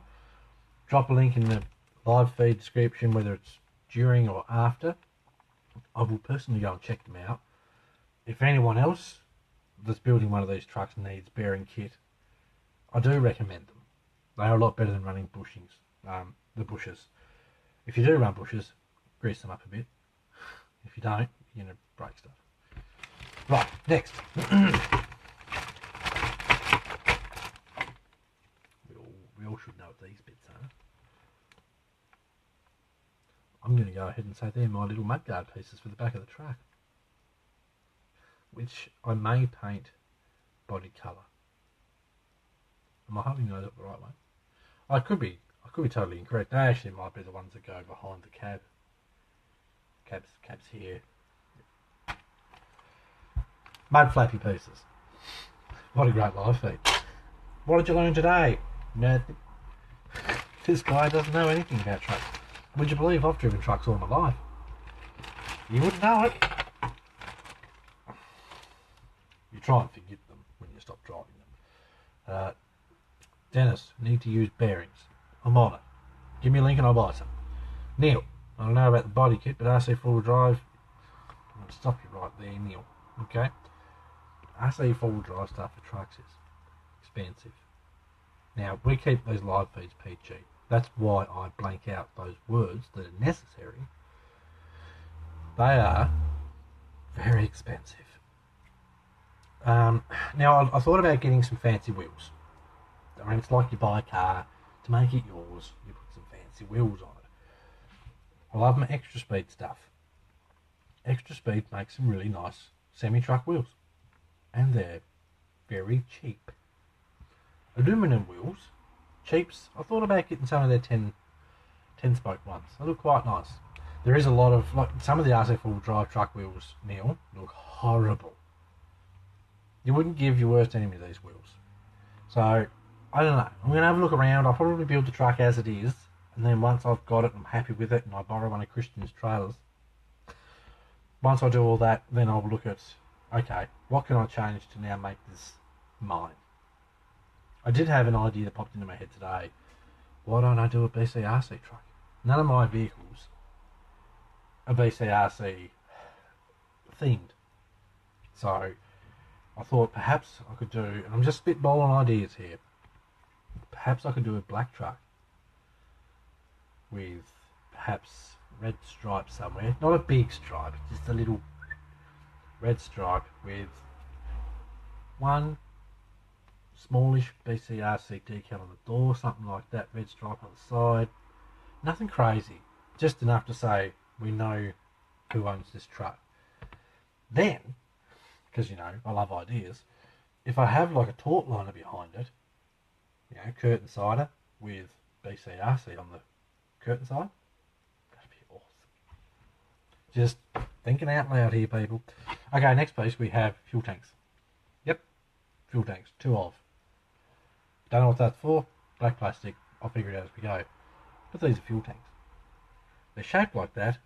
Drop a link in the live feed description, whether it's during or after. I will personally go and check them out. If anyone else that's building one of these trucks needs bearing kit, I do recommend them. They are a lot better than running bushings. the bushes. If you do run bushes, grease them up a bit. If you don't, you're going to break stuff. Right, next. we all should know what these bits are. I'm going to go ahead and say they're my little mudguard pieces for the back of the truck, which I may paint body colour. Am I hoping those up the right way? I could be totally incorrect. They actually might be the ones that go behind the cab. Cab's here. Mud flappy pieces. What a great live feed. What did you learn today? Nothing. This guy doesn't know anything about trucks. Would you believe I've driven trucks all my life? You wouldn't know it. You try and forget them when you stop driving them. Dennis, need to use bearings. I'm on it. Give me a link and I'll buy some. Neil, I don't know about the body kit, but RC four-wheel drive. I'm going to stop you right there, Neil. Okay? RC four-wheel drive stuff for trucks is expensive. Now, we keep these live feeds PG. That's why I blank out those words that are necessary. They are very expensive. Now, I thought about getting some fancy wheels. I mean, it's like you buy a car, to make it yours, you put some fancy wheels on it. I love my extra speed stuff. Extra speed makes some really nice semi-truck wheels. And they're very cheap. Aluminum wheels, cheaps. I thought about getting some of their 10 spoke ones. They look quite nice. There is a lot of, like, some of the RC four-wheel drive truck wheels, Neil, look horrible. You wouldn't give your worst enemy these wheels. So, I don't know. I'm going to have a look around. I'll probably build the truck as it is. And then once I've got it and I'm happy with it and I borrow one of Christian's trailers, once I do all that, then I'll look at, okay, what can I change to now make this mine? I did have an idea that popped into my head today. Why don't I do a BCRC truck? None of my vehicles are BCRC themed. So I thought perhaps I could do, and I'm just spitballing ideas here, perhaps I could do a black truck with perhaps red stripe somewhere. Not a big stripe, just a little red stripe with one smallish BCRC decal on the door, something like that, red stripe on the side. Nothing crazy, just enough to say we know who owns this truck. Then, because you know I love ideas, if I have like a taut liner behind it, you know, curtain sider with BCRC on the curtain side, that'd be awesome. Just thinking out loud here, people. Okay, next piece we have fuel tanks. Yep, fuel tanks, 2 of. Don't know what that's for. Black plastic. I'll figure it out as we go. But these are fuel tanks. They're shaped like that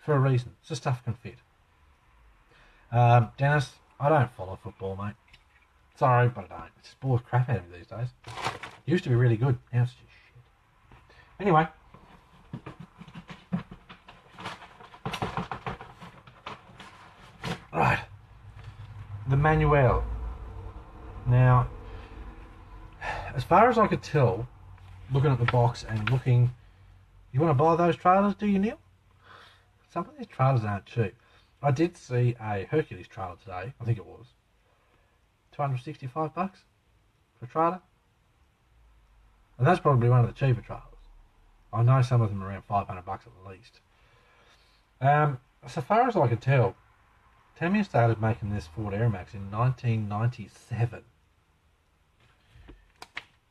for a reason. So stuff can fit. Dennis, I don't follow football, mate. Sorry, but I don't. It just bores crap out of me these days. It used to be really good. Now it's just shit. Anyway. Right. The manual. Now, as far as I could tell, looking at the box and looking, you want to buy those trailers, do you, Neil? Some of these trailers aren't cheap. I did see a Hercules trailer today, I think it was. $265 for a trailer. And that's probably one of the cheaper trailers. I know some of them are around $500 at least. So far as I can tell, Tamiya started making this Ford Aeromax in 1997.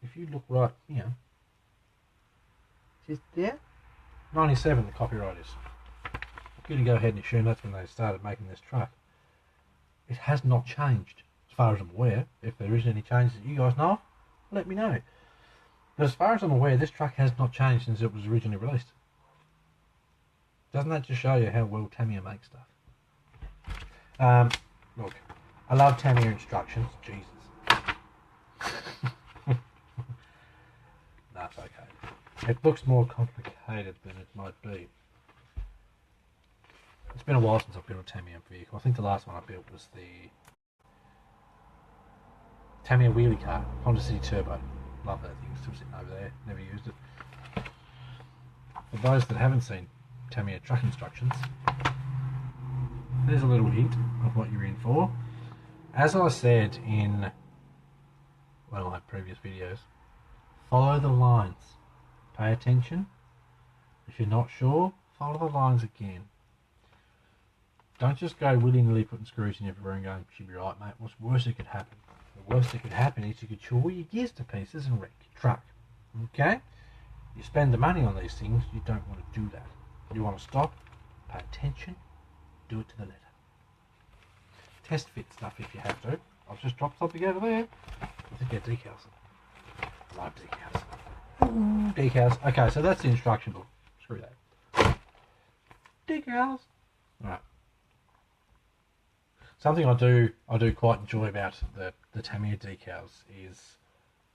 If you look right here, is there? 97 the copyright is. I'm going to go ahead and assume that's when they started making this truck. It has not changed, as far as I'm aware. If there is any changes that you guys know of, let me know. But as far as I'm aware, this truck has not changed since it was originally released. Doesn't that just show you how well Tamiya makes stuff? Look, I love Tamiya instructions. Jesus. No, it's okay. It looks more complicated than it might be. It's been a while since I've built a Tamiya vehicle. I think the last one I built was the Tamiya wheelie car, Honda City Turbo. Love that thing, still sitting over there, never used it. for those that haven't seen Tamiya truck instructions, there's a little hint of what you're in for. As I said in one of my previous videos, follow the lines. Pay attention. If you're not sure, follow the lines again. Don't just go willy-nilly putting screws in everywhere and going, should be right, mate. What's worse that could happen? The worst that could happen is you could chew all your gears to pieces and wreck your truck. Okay? You spend the money on these things, you don't want to do that. You want to stop, pay attention, do it to the letter. Test fit stuff if you have to. I've just dropped something over there. I think they're decals. I love decals. Ooh, decals. Okay, so that's the instruction book. Screw that. Decals. Alright. Something I do quite enjoy about the Tamiya decals is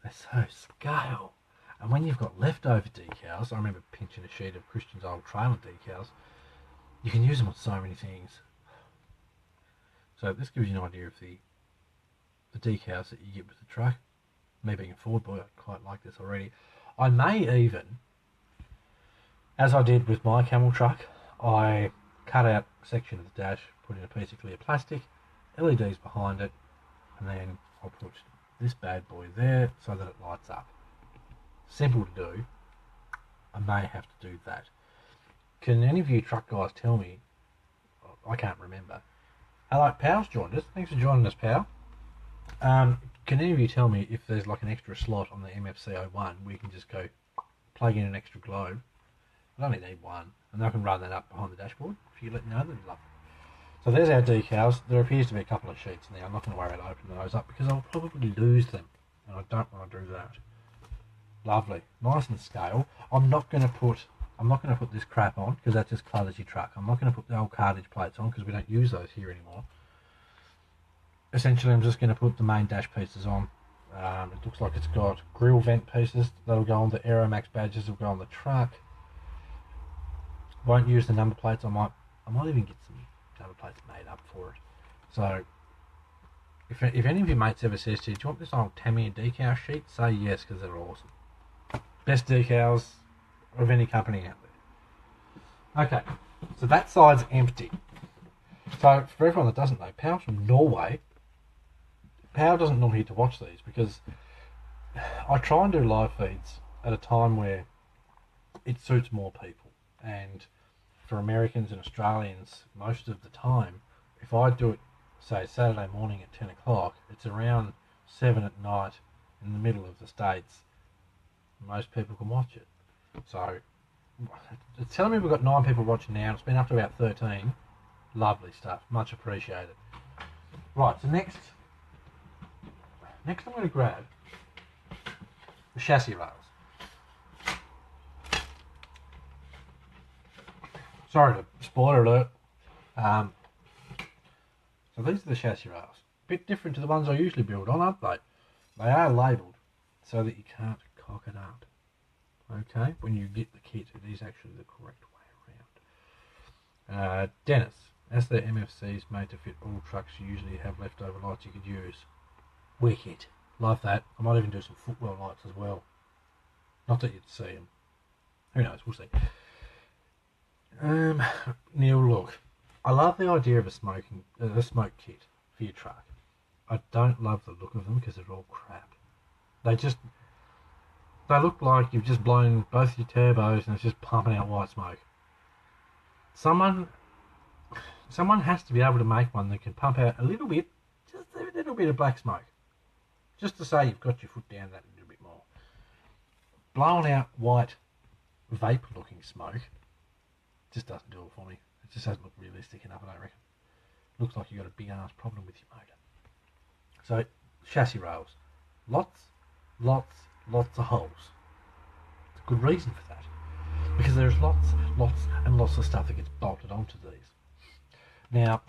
they're so scale. And when you've got leftover decals, I remember pinching a sheet of Christian's old trailer decals, you can use them on so many things. So this gives you an idea of the decals that you get with the truck. Me being a Ford boy, I quite like this already. I may even, as I did with my camel truck, I cut out a section of the dash, put in a piece of clear plastic, LEDs behind it, and then I'll put this bad boy there so that it lights up. Simple to do. I may have to do that. Can any of you truck guys tell me? I can't remember. Hello, Pal's joined us. Thanks for joining us, Pal. Can any of you tell me if there's like an extra slot on the MFC01 where you can just go plug in an extra globe? I only need one, and I can run that up behind the dashboard. If you let me know, then love it. So there's our decals. There appears to be a couple of sheets in there. I'm not going to worry about opening those up because I'll probably lose them, and I don't want to do that. Lovely, nice and scale. I'm not going to put this crap on because that just clutters your truck. I'm not going to put the old cartridge plates on because we don't use those here anymore. Essentially, I'm just going to put the main dash pieces on. It looks like it's got grill vent pieces that'll go on the Aeromax badges. Will go on the truck. Won't use the number plates. I might even get some number plates made up for it. So, if any of your mates ever says to you, "Do you want this old Tamiya decal sheet?" Say yes because they're awesome. Best decals of any company out there. Okay, so that side's empty. So for everyone that doesn't know, Pal's from Norway. Pal doesn't normally get to watch these because I try and do live feeds at a time where it suits more people. And for Americans and Australians, most of the time, if I do it, say Saturday morning at 10 o'clock, it's around 7 at night in the middle of the States. Most people can watch it. So it's telling me we've got 9 people watching now. It's been up to about 13. Lovely stuff. Much appreciated. Right, so next I'm going to grab the chassis rails. Sorry to spoiler alert. So these are the chassis rails. A bit different to the ones I usually build on, aren't they? They are labelled so that you can't cock it up. Okay, when you get the kit, it is actually the correct way around. Dennis, as the MFCs made to fit all trucks, you usually have leftover lights you could use. Wicked. Love that. I might even do some footwell lights as well. Not that you'd see them. Who knows, we'll see. Neil, look, I love the idea of a smoke kit for your truck. I don't love the look of them because they're all crap. They look like you've just blown both your turbos and it's just pumping out white smoke. Someone has to be able to make one that can pump out a little bit, just a little bit of black smoke. Just to say you've got your foot down that little bit more. Blowing out white vapour looking smoke just doesn't do it for me. It just doesn't look realistic enough, I don't reckon. Looks like you've got a big ass problem with your motor. So, chassis rails. Lots of holes. There's a good reason for that. Because there's lots of stuff that gets bolted onto these. Now,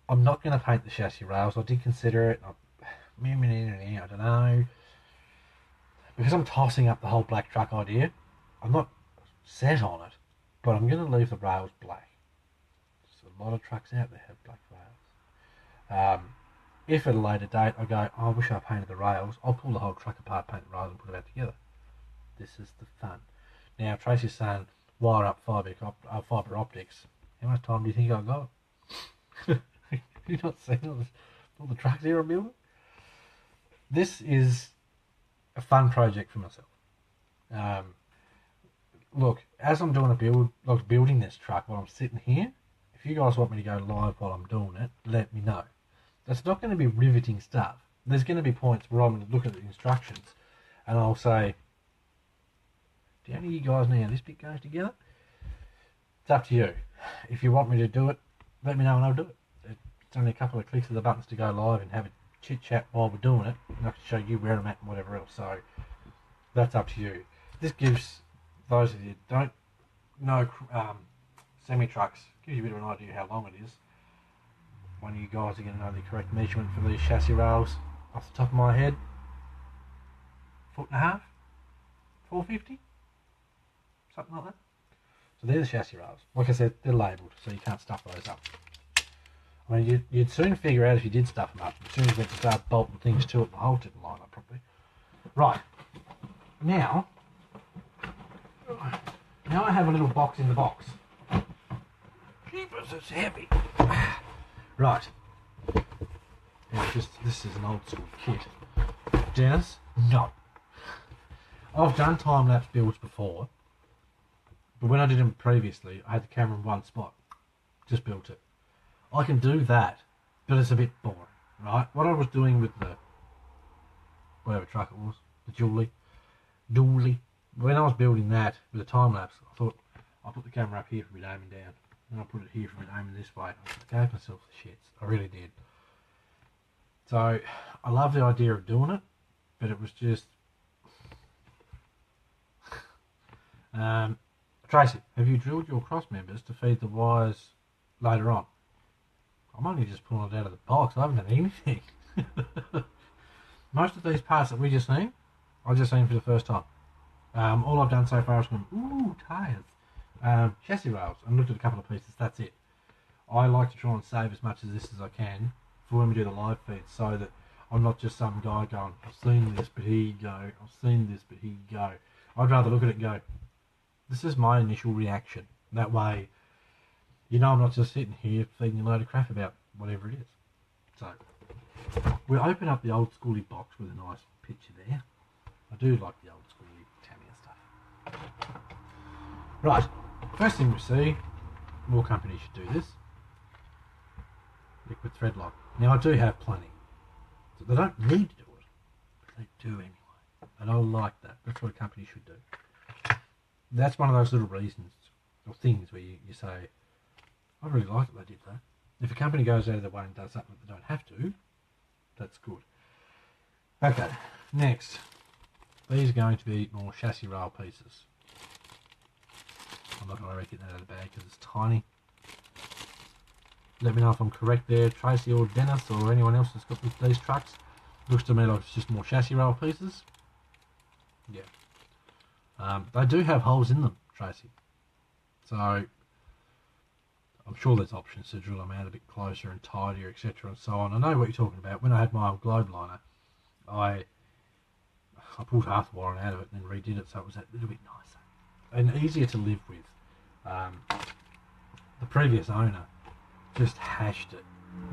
I'm not going to paint the chassis rails. I did consider it. I don't know. Because I'm tossing up the whole black truck idea, I'm not set on it, but I'm going to leave the rails black. There's a lot of trucks out there have black rails. If at a later date I go, oh, I wish I painted the rails, I'll pull the whole truck apart, paint the rails and put it back together. This is the fun. Now, Tracy's saying, wire up fibre optics. How much time do you think I got? You not seen all the trucks here I'm building? This is a fun project for myself. Look, as I'm doing building this truck while I'm sitting here, if you guys want me to go live while I'm doing it, let me know. That's not going to be riveting stuff. There's going to be points where I'm going to look at the instructions and I'll say, do any of you guys know how this bit goes together? It's up to you. If you want me to do it, let me know and I'll do it. It's only a couple of clicks of the buttons to go live and have a chit chat while we're doing it, and I can show you where I'm at and whatever else. So that's up to you. This gives those of you who don't know semi trucks, gives you a bit of an idea how long it is. One of you guys are going to know the correct measurement for these chassis rails off the top of my head. 1.5 foot, 450, something like that. So they're the chassis rails. Like I said, they're labelled, so you can't stuff those up. I mean, you'd soon figure out if you did stuff them up. As soon as you went to start bolting things to it, the hole didn't line up properly. Right. Now I have a little box in the box. Jeepers, it's heavy. Right. Now this is an old school kit. Dennis? No. I've done time-lapse builds before, but when I did them previously, I had the camera in one spot. Just built it. I can do that, but it's a bit boring, right? What I was doing with the, whatever truck it was, the dually, when I was building that with the time-lapse, I thought, I'll put the camera up here for me aiming down, and I'll put it here for me aiming this way. I gave myself the shits. I really did. So, I love the idea of doing it, but it was just... Tracy, have you drilled your cross members to feed the wires later on? I'm only just pulling it out of the box. I haven't done anything. Most of these parts that we just seen, I've just seen for the first time. All I've done so far is gone, ooh, tyres. Chassis rails, and looked at a couple of pieces. That's it. I like to try and save as much of this as I can for when we do the live feed, so that I'm not just some guy going, I've seen this, but here you go. I've seen this, but here you go. I'd rather look at it and go, this is my initial reaction. That way, you know I'm not just sitting here feeding you a load of crap about whatever it is. So, we'll open up the old schooly box with a nice picture there. I do like the old schooly Tamiya stuff. Right, first thing we see, more companies should do this. Liquid thread lock. Now I do have plenty. So they don't need to do it, but they do anyway. And I like that. That's what a company should do. That's one of those little reasons or things where you say, I really like that they did that. If a company goes out of their way and does something that they don't have to, that's good. Okay, next. These are going to be more chassis rail pieces. I'm not going to get that out of the bag because it's tiny. Let me know if I'm correct there, Tracy or Dennis or anyone else that's got these trucks. Looks to me like it's just more chassis rail pieces. Yeah. They do have holes in them, Tracy. So, I'm sure there's options to drill them out a bit closer and tidier, etc. and so on. I know what you're talking about. When I had my old globe liner, I pulled half the wiring out of it and then redid it so it was a little bit nicer and easier to live with. The previous owner just hashed it.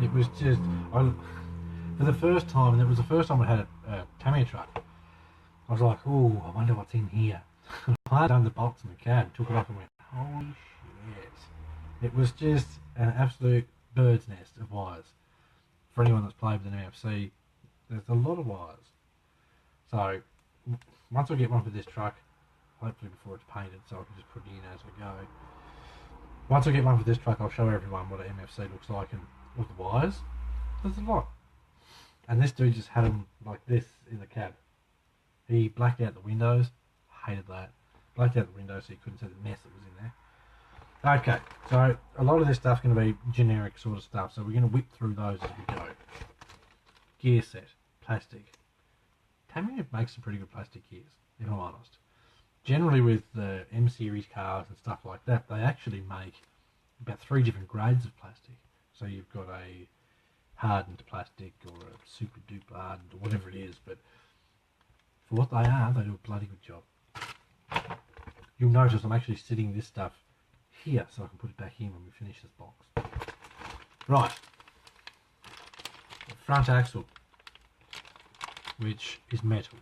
It was just, for the first time, and it was the first time I had a Tamiya truck, I was like, oh, I wonder what's in here. I had done the box and the cab, took it off and went, holy shit. It was just an absolute bird's nest of wires. For anyone that's played with an MFC, there's a lot of wires. So, once I get one for this truck, hopefully before it's painted so I can just put it in as we go. Once I get one for this truck, I'll show everyone what an MFC looks like and with the wires. There's a lot. And this dude just had them like this in the cab. He blacked out the windows. Hated that. Blacked out the windows so you couldn't see the mess that was in there. Okay, so a lot of this stuff's going to be generic sort of stuff, so we're going to whip through those as we go. Gear set, plastic. Tamiya makes some pretty good plastic gears, if I'm honest. Generally with the M series cars and stuff like that, they actually make about 3 different grades of plastic. So you've got a hardened plastic or a super duper hardened or whatever it is, but for what they are, they do a bloody good job. you'll notice I'm actually sitting this stuff here so I can put it back in when we finish this box. Right. Front axle, which is metal.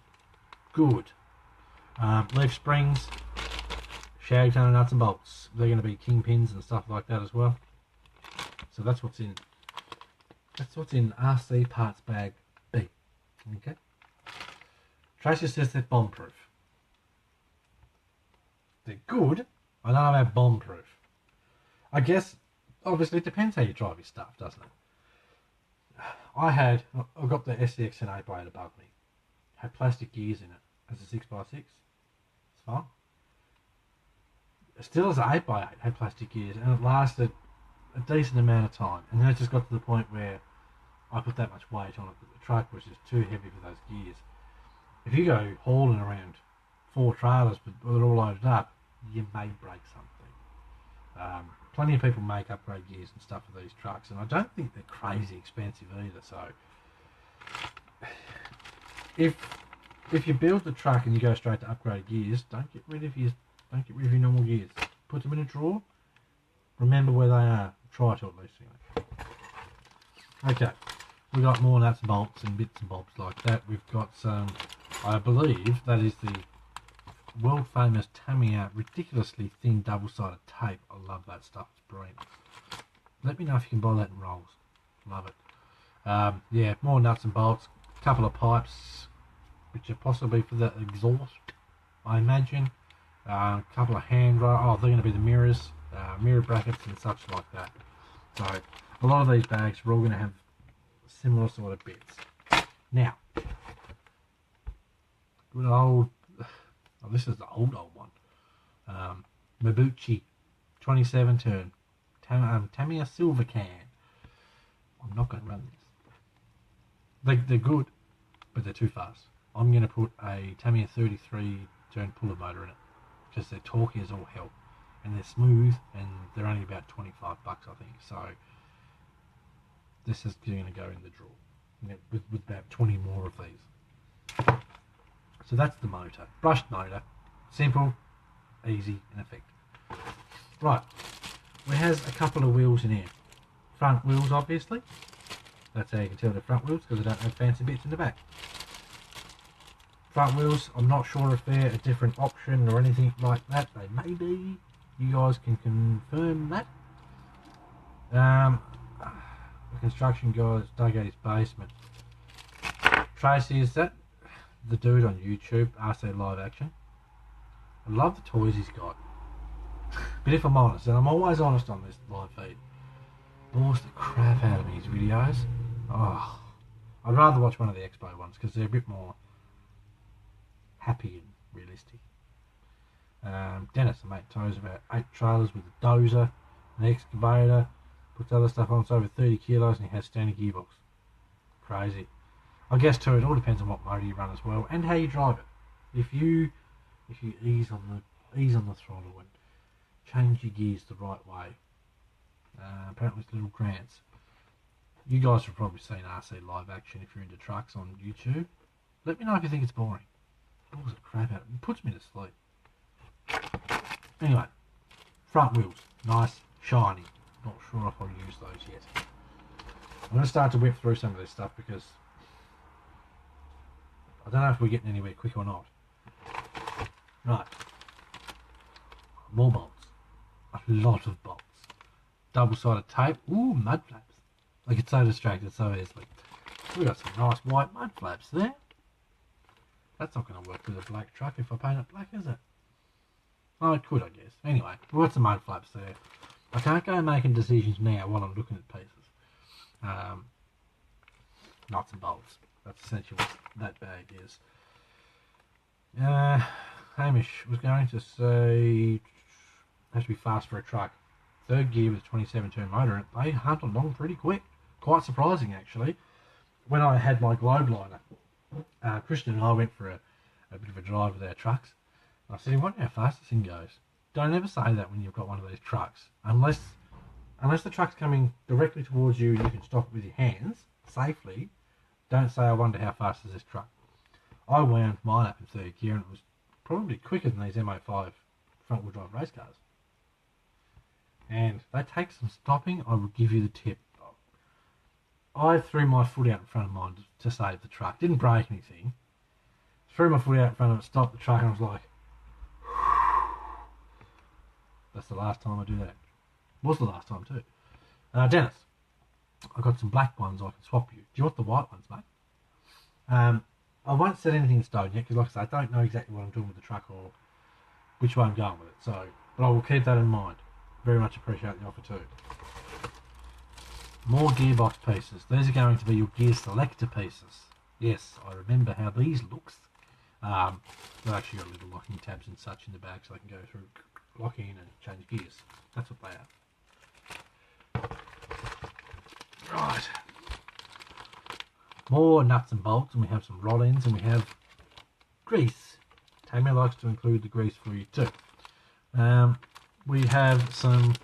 Good. Leaf springs, shag ton nuts and bolts. They're going to be kingpins and stuff like that as well. So that's what's in. That's what's in RC parts bag B. Okay. Tracy says they're bomb proof. They're good. I don't know about bomb proof. I guess obviously it depends how you drive your stuff, doesn't it? I've got the SCX and 8x8 above me. Had plastic gears in it as a 6x6. It's fine. Still as an 8x8 had plastic gears, and it lasted a decent amount of time. And then it just got to the point where I put that much weight on it that the truck was just too heavy for those gears. If you go hauling around 4 trailers with it all loaded up, you may break something. Plenty of people make upgrade gears and stuff for these trucks, and I don't think they're crazy expensive either. So if you build the truck and you go straight to upgrade gears, don't get rid of your normal gears. Put them in a drawer. Remember where they are. Try to at least. Anyway. Okay, we got more nuts and bolts and bits and bobs like that. We've got some. I believe that is the world famous Tamiya ridiculously thin double-sided tape. I love that stuff. It's brilliant. Let me know if you can buy that in rolls. Love it. Yeah, more nuts and bolts. A couple of pipes, which are possibly for the exhaust, I imagine. A couple of handrails. Oh, they're going to be the mirrors, mirror brackets and such like that. So a lot of these bags are all going to have similar sort of bits. Now, good old. Oh, this is the old one. Mabuchi 27 turn Tamiya silver can. I'm not going to run this. They're good, but they're too fast. I'm going to put a Tamiya 33 turn puller motor in it because they're torquey as all hell, and they're smooth, and they're only about $25, I think. So this is going to go in the drawer with about 20 more of these. So that's the motor. Brushed motor. Simple, easy, and effective. Right. We has a couple of wheels in here. Front wheels, obviously. That's how you can tell they're front wheels, because they don't have fancy bits in the back. Front wheels, I'm not sure if they're a different option or anything like that. They may be. You guys can confirm that. The construction guys dug out his basement. Tracy, is that the dude on YouTube, RC Live Action? I love the toys he's got. But if I'm honest, and I'm always honest on this live feed, bores the crap out of me, his videos. Oh, I'd rather watch one of the Expo ones because they're a bit more happy and realistic. Dennis, the mate, tows about 8 trailers with a dozer, an excavator, puts other stuff on. It's over 30 kilos and he has standard gearbox. Crazy. I guess too, it all depends on what motor you run as well and how you drive it. If you ease on the throttle and change your gears the right way, apparently it's little grants. You guys have probably seen RC Live Action if you're into trucks on YouTube. Let me know if you think it's boring. It bores the crap out of me. It puts me to sleep. Anyway, front wheels, nice, shiny. Not sure if I'll use those yet. I'm going to start to whip through some of this stuff because I don't know if we're getting anywhere quick or not. Right. More bolts. A lot of bolts. Double-sided tape. Ooh, mud flaps. I get so distracted so easily. We got some nice white mud flaps there. That's not going to work with a black truck if I paint it black, is it? Oh, it could, I guess. Anyway, we've got some mud flaps there. I can't go making decisions now while I'm looking at pieces. Nuts and bolts. That's essentially what that bag is. Hamish was going to say has to be fast for a truck. Third gear with a 27 turn motor, and they hunt along pretty quick. Quite surprising, actually. When I had my globe liner, Christian and I went for a bit of a drive with our trucks. I said, I wonder how fast this thing goes. Don't ever say that when you've got one of these trucks. Unless the truck's coming directly towards you and you can stop it with your hands safely, don't say, I wonder how fast is this truck. I wound mine up in third gear and it was probably quicker than these MO5 front-wheel drive race cars. And they take some stopping. I will give you the tip. I threw my foot out in front of mine to save the truck. Didn't break anything. Threw my foot out in front of it, stopped the truck, and I was like, that's the last time I do that. Was the last time too. Dennis, I've got some black ones I can swap you. Do you want the white ones, mate? I won't set anything in stone yet, because like I say, I don't know exactly what I'm doing with the truck or which way I'm going with it. So, but I will keep that in mind. Very much appreciate the offer too. More gearbox pieces. These are going to be your gear selector pieces. Yes, I remember how these looks. They've actually got little locking tabs and such in the back, so I can go through, lock in and change gears. That's what they are. Right. More nuts and bolts, and we have some rod ends, and we have grease. Tammy likes to include the grease for you too. We have some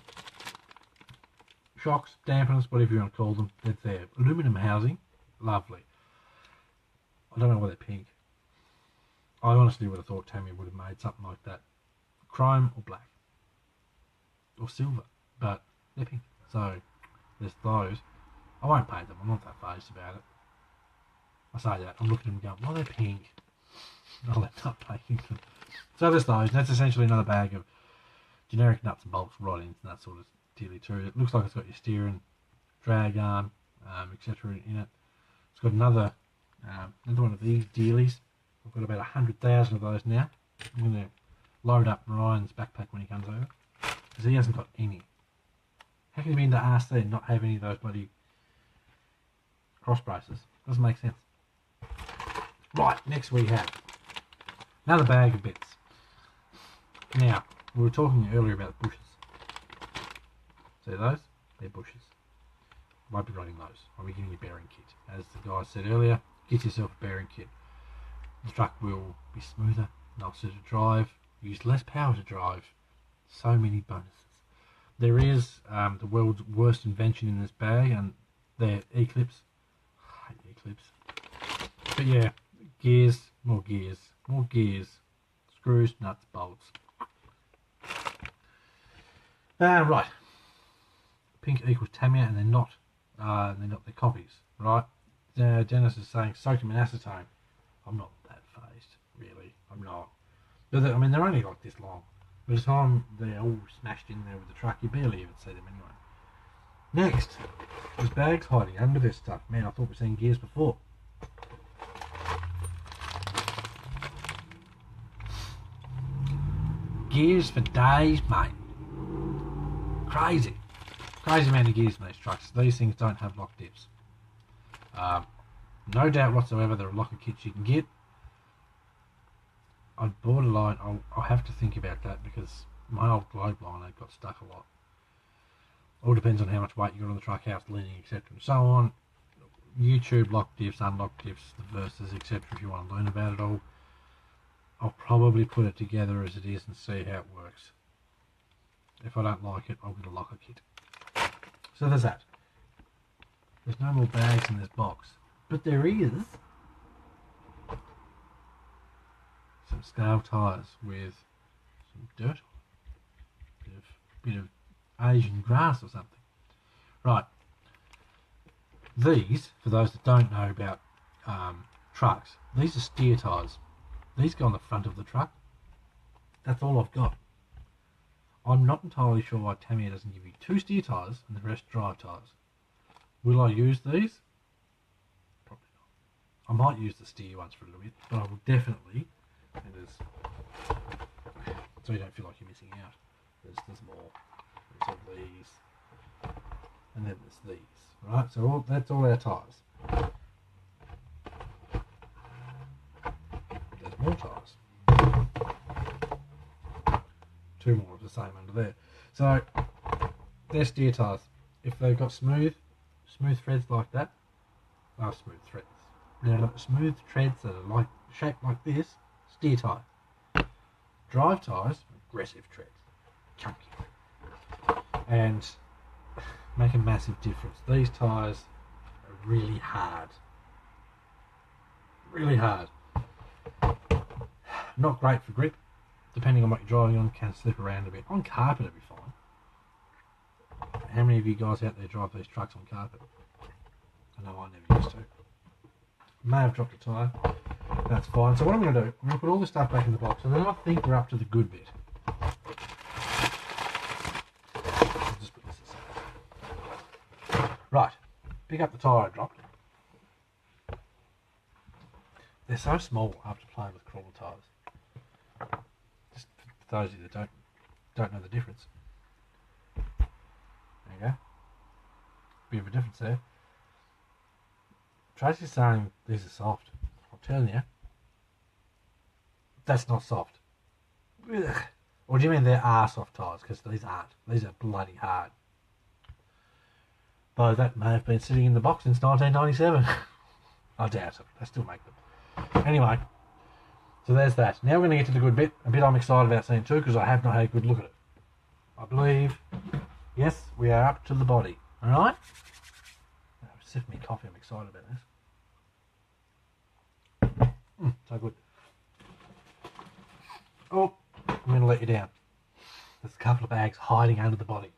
shocks, dampeners, whatever you want to call them. They're there. Aluminum housing, lovely. I don't know why they're pink. I honestly would have thought Tammy would have made something like that. Chrome or black. Or silver. But they're pink. So, there's those. I won't paint them. I'm not that phased about it. I say that. I'm looking at them going, well, they're pink. I'll end up painting them. So there's those. That's essentially another bag of generic nuts and bolts, rod ends, and that sort of dealy too. It looks like it's got your steering, drag arm, etc. in it. It's got another one of these dealies. I've got about 100,000 of those now. I'm going to load up Ryan's backpack when he comes over, because he hasn't got any. How can you be into RC and not have any of those bloody cross braces? Doesn't make sense. Right, next we have another bag of bits. Now, we were talking earlier about bushes. See those? They're bushes. I won't be running those. I'll be giving you a bearing kit. As the guy said earlier, get yourself a bearing kit. The truck will be smoother, nicer to drive, use less power to drive. So many bonuses. There is the world's worst invention in this bag, and they're E-clips. I hate E-clips. But yeah, gears, screws, nuts, bolts. Right. Pink equals Tamiya, and they're not. They're copies, right? Dennis is saying soak them in acetone. I'm not that phased, really. I'm not. But I mean, they're only like this long. By the time they're all smashed in there with the truck, you barely even see them anyway. Next, there's bags hiding under this stuff. Man, I thought we were seeing gears before. Gears for days, mate. Crazy amount of gears in these trucks. These things don't have lock dips. No doubt whatsoever there are locker kits you can get. I'd borderline, I'll have to think about that, because my old globe liner got stuck a lot. All depends on how much weight you got on the truck, how it's leaning, etc. and so on. YouTube lock diffs, unlock diffs, the verses, etc. if you want to learn about it all. I'll probably put it together as it is and see how it works. If I don't like it, I'll get a locker kit. So there's that. There's no more bags in this box. But there is some scale tyres with some dirt on it. Bit of Asian grass or something. Right. These, for those that don't know about trucks, these are steer tyres. These go on the front of the truck. That's all I've got. I'm not entirely sure why Tamiya doesn't give you 2 steer tyres and the rest drive tyres. Will I use these? Probably not. I might use the steer ones for a little bit, but I will definitely, so you don't feel like you're missing out. There's more. There's all these, and then there's these. Right, so that's all our tyres. There's more tyres. 2 more of the same under there. So they're steer tyres. If they've got smooth threads like that, smooth threads. Now smooth threads that are shaped like this, steer tyre. Drive tyres, aggressive treads, chunky, and make a massive difference. These tyres are really hard. Not great for grip, depending on what you're driving on, can slip around a bit. On carpet it'd be fine. How many of you guys out there drive these trucks on carpet? I know I never used to. May have dropped a tyre. That's fine. So what I'm going to do, I'm going to put all this stuff back in the box, and then I think we're up to the good bit. I'll just put this aside. Right, pick up the tyre I dropped. They're so small after playing with crawler tyres. Just for those of you that don't know the difference. There you go. Bit of a difference there. Tracy's saying these are soft. I'm telling you, that's not soft. Ugh. Or do you mean there are soft tyres? Because these aren't. These are bloody hard. Though that may have been sitting in the box since 1997. I doubt it. They still make them. Anyway, so there's that. Now we're going to get to the good bit. A bit I'm excited about seeing too, because I have not had a good look at it. I believe, yes, we are up to the body. Alright? Sip me coffee. I'm excited about this. So good. Oh, I'm going to let you down. There's a couple of bags hiding under the body.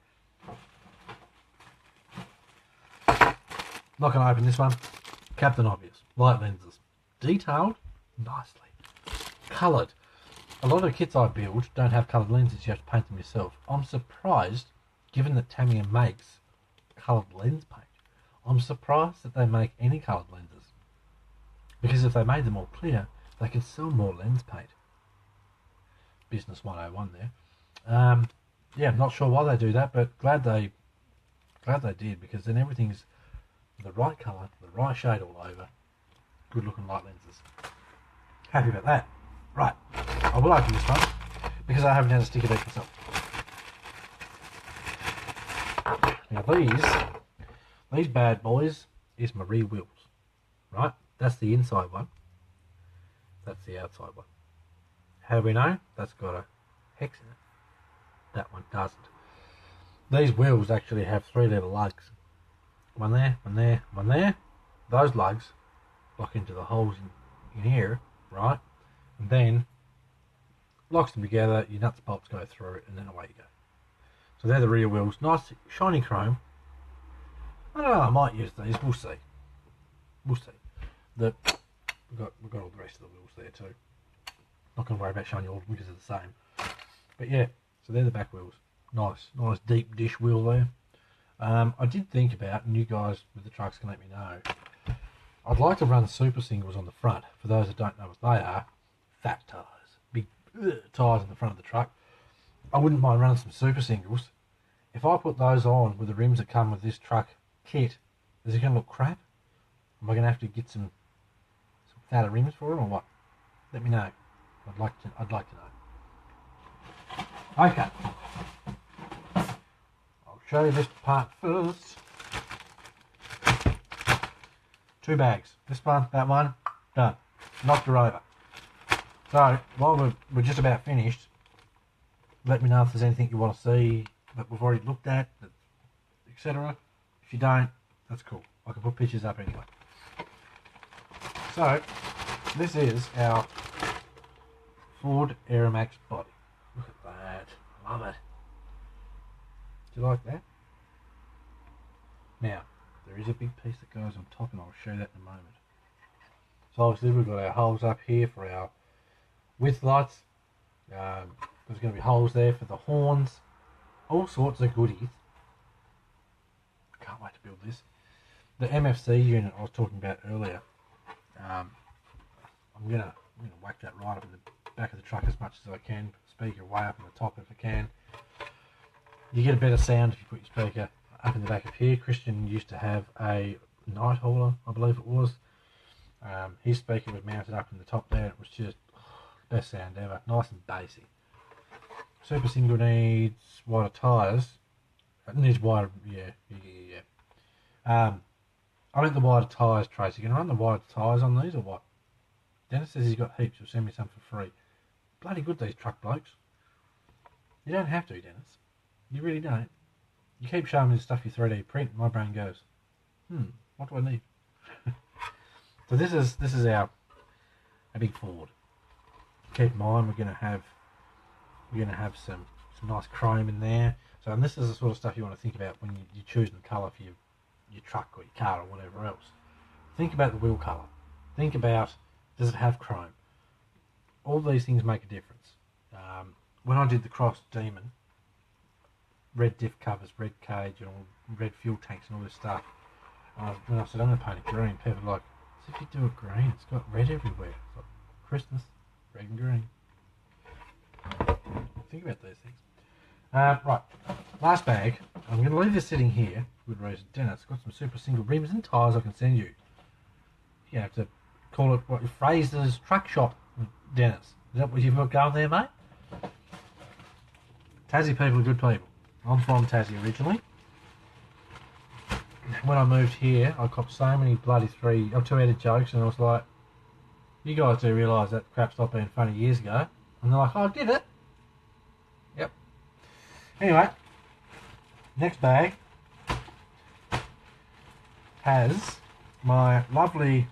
Not going to open this one. Captain Obvious. Light lenses. Detailed nicely. Coloured. A lot of kits I build don't have coloured lenses. You have to paint them yourself. I'm surprised, given that Tamiya makes coloured lens paint, I'm surprised that they make any coloured lenses. Because if they made them all clear, they could sell more lens paint. Business 101 there. Yeah, not sure why they do that, but glad they did, because then everything's the right colour, the right shade all over. Good looking light lenses. Happy about that. Right, I will open this one because I haven't had a sticker deck myself. Now these bad boys is my rear wheels, right? That's the inside one. That's the outside one. How do we know? That's got a hex in it. That one doesn't. These wheels actually have 3 little lugs. One there, one there, one there. Those lugs lock into the holes in here, right? And then locks them together, your nuts bolts go through it, and then away you go. So they're the rear wheels. Nice shiny chrome. I don't know, I might use these, we'll see. We'll see. We've got all the rest of the wheels there too. Not going to worry about showing you all because they're the same. But yeah, so they're the back wheels. Nice deep dish wheel there. I did think about, and you guys with the trucks can let me know, I'd like to run super singles on the front. For those that don't know what they are, fat tyres. Big tyres in the front of the truck. I wouldn't mind running some super singles. If I put those on with the rims that come with this truck kit, is it going to look crap? Am I going to have to get some fatter rims for them or what? Let me know. I'd like to know. Okay. I'll show you this part first. 2 bags. This one, that one, done. Knocked her over. So while we're just about finished, let me know if there's anything you want to see that we've already looked at, etc. If you don't, that's cool. I can put pictures up anyway. So this is our Ford Aeromax body. Look at that. Love it. Do you like that? Now, there is a big piece that goes on top, and I'll show that in a moment. So obviously we've got our holes up here for our width lights. There's going to be holes there for the horns. All sorts of goodies. Can't wait to build this. The MFC unit I was talking about earlier. I'm gonna whack that right up in the back of the truck as much as I can. Speaker way up in the top if I can. You get a better sound if you put your speaker up in the back of here. Christian used to have a night hauler, I believe it was. His speaker was mounted up in the top there. It was just best sound ever. Nice and bassy. Super single needs wider tyres. It needs wider, yeah. I meant the wider tyres, Tracy. You going to run the wider tyres on these or what? Dennis says he's got heaps. He'll send me some for free. Bloody good, these truck blokes. You don't have to, Dennis. You really don't. You keep showing me the stuff you 3D print, and my brain goes, what do I need? So this is our big Ford. Keep in mind we're going to have You're going to have some nice chrome in there. So, and this is the sort of stuff you want to think about when you're choosing the colour for your truck or your car or whatever else. Think about the wheel colour. Think about, does it have chrome? All these things make a difference. When I did the Cross Demon, red diff covers, red cage, and all red fuel tanks and all this stuff, when I said I'm going to paint it green, people were like, as if you do it green, it's got red everywhere. It's like Christmas, red and green. Think about those things. Right, last bag. I'm going to leave this sitting here. Good reason. Dennis, got some super single rims and tyres I can send you. You have to call it what Fraser's Truck Shop, Dennis. Is that what you've got going there, mate? Tassie people are good people. I'm from Tassie originally. When I moved here, I copped so many bloody two-headed jokes, and I was like, you guys do realise that crap stopped being funny years ago. And they're like, oh, did it? Yep. Anyway, next bag has my lovely...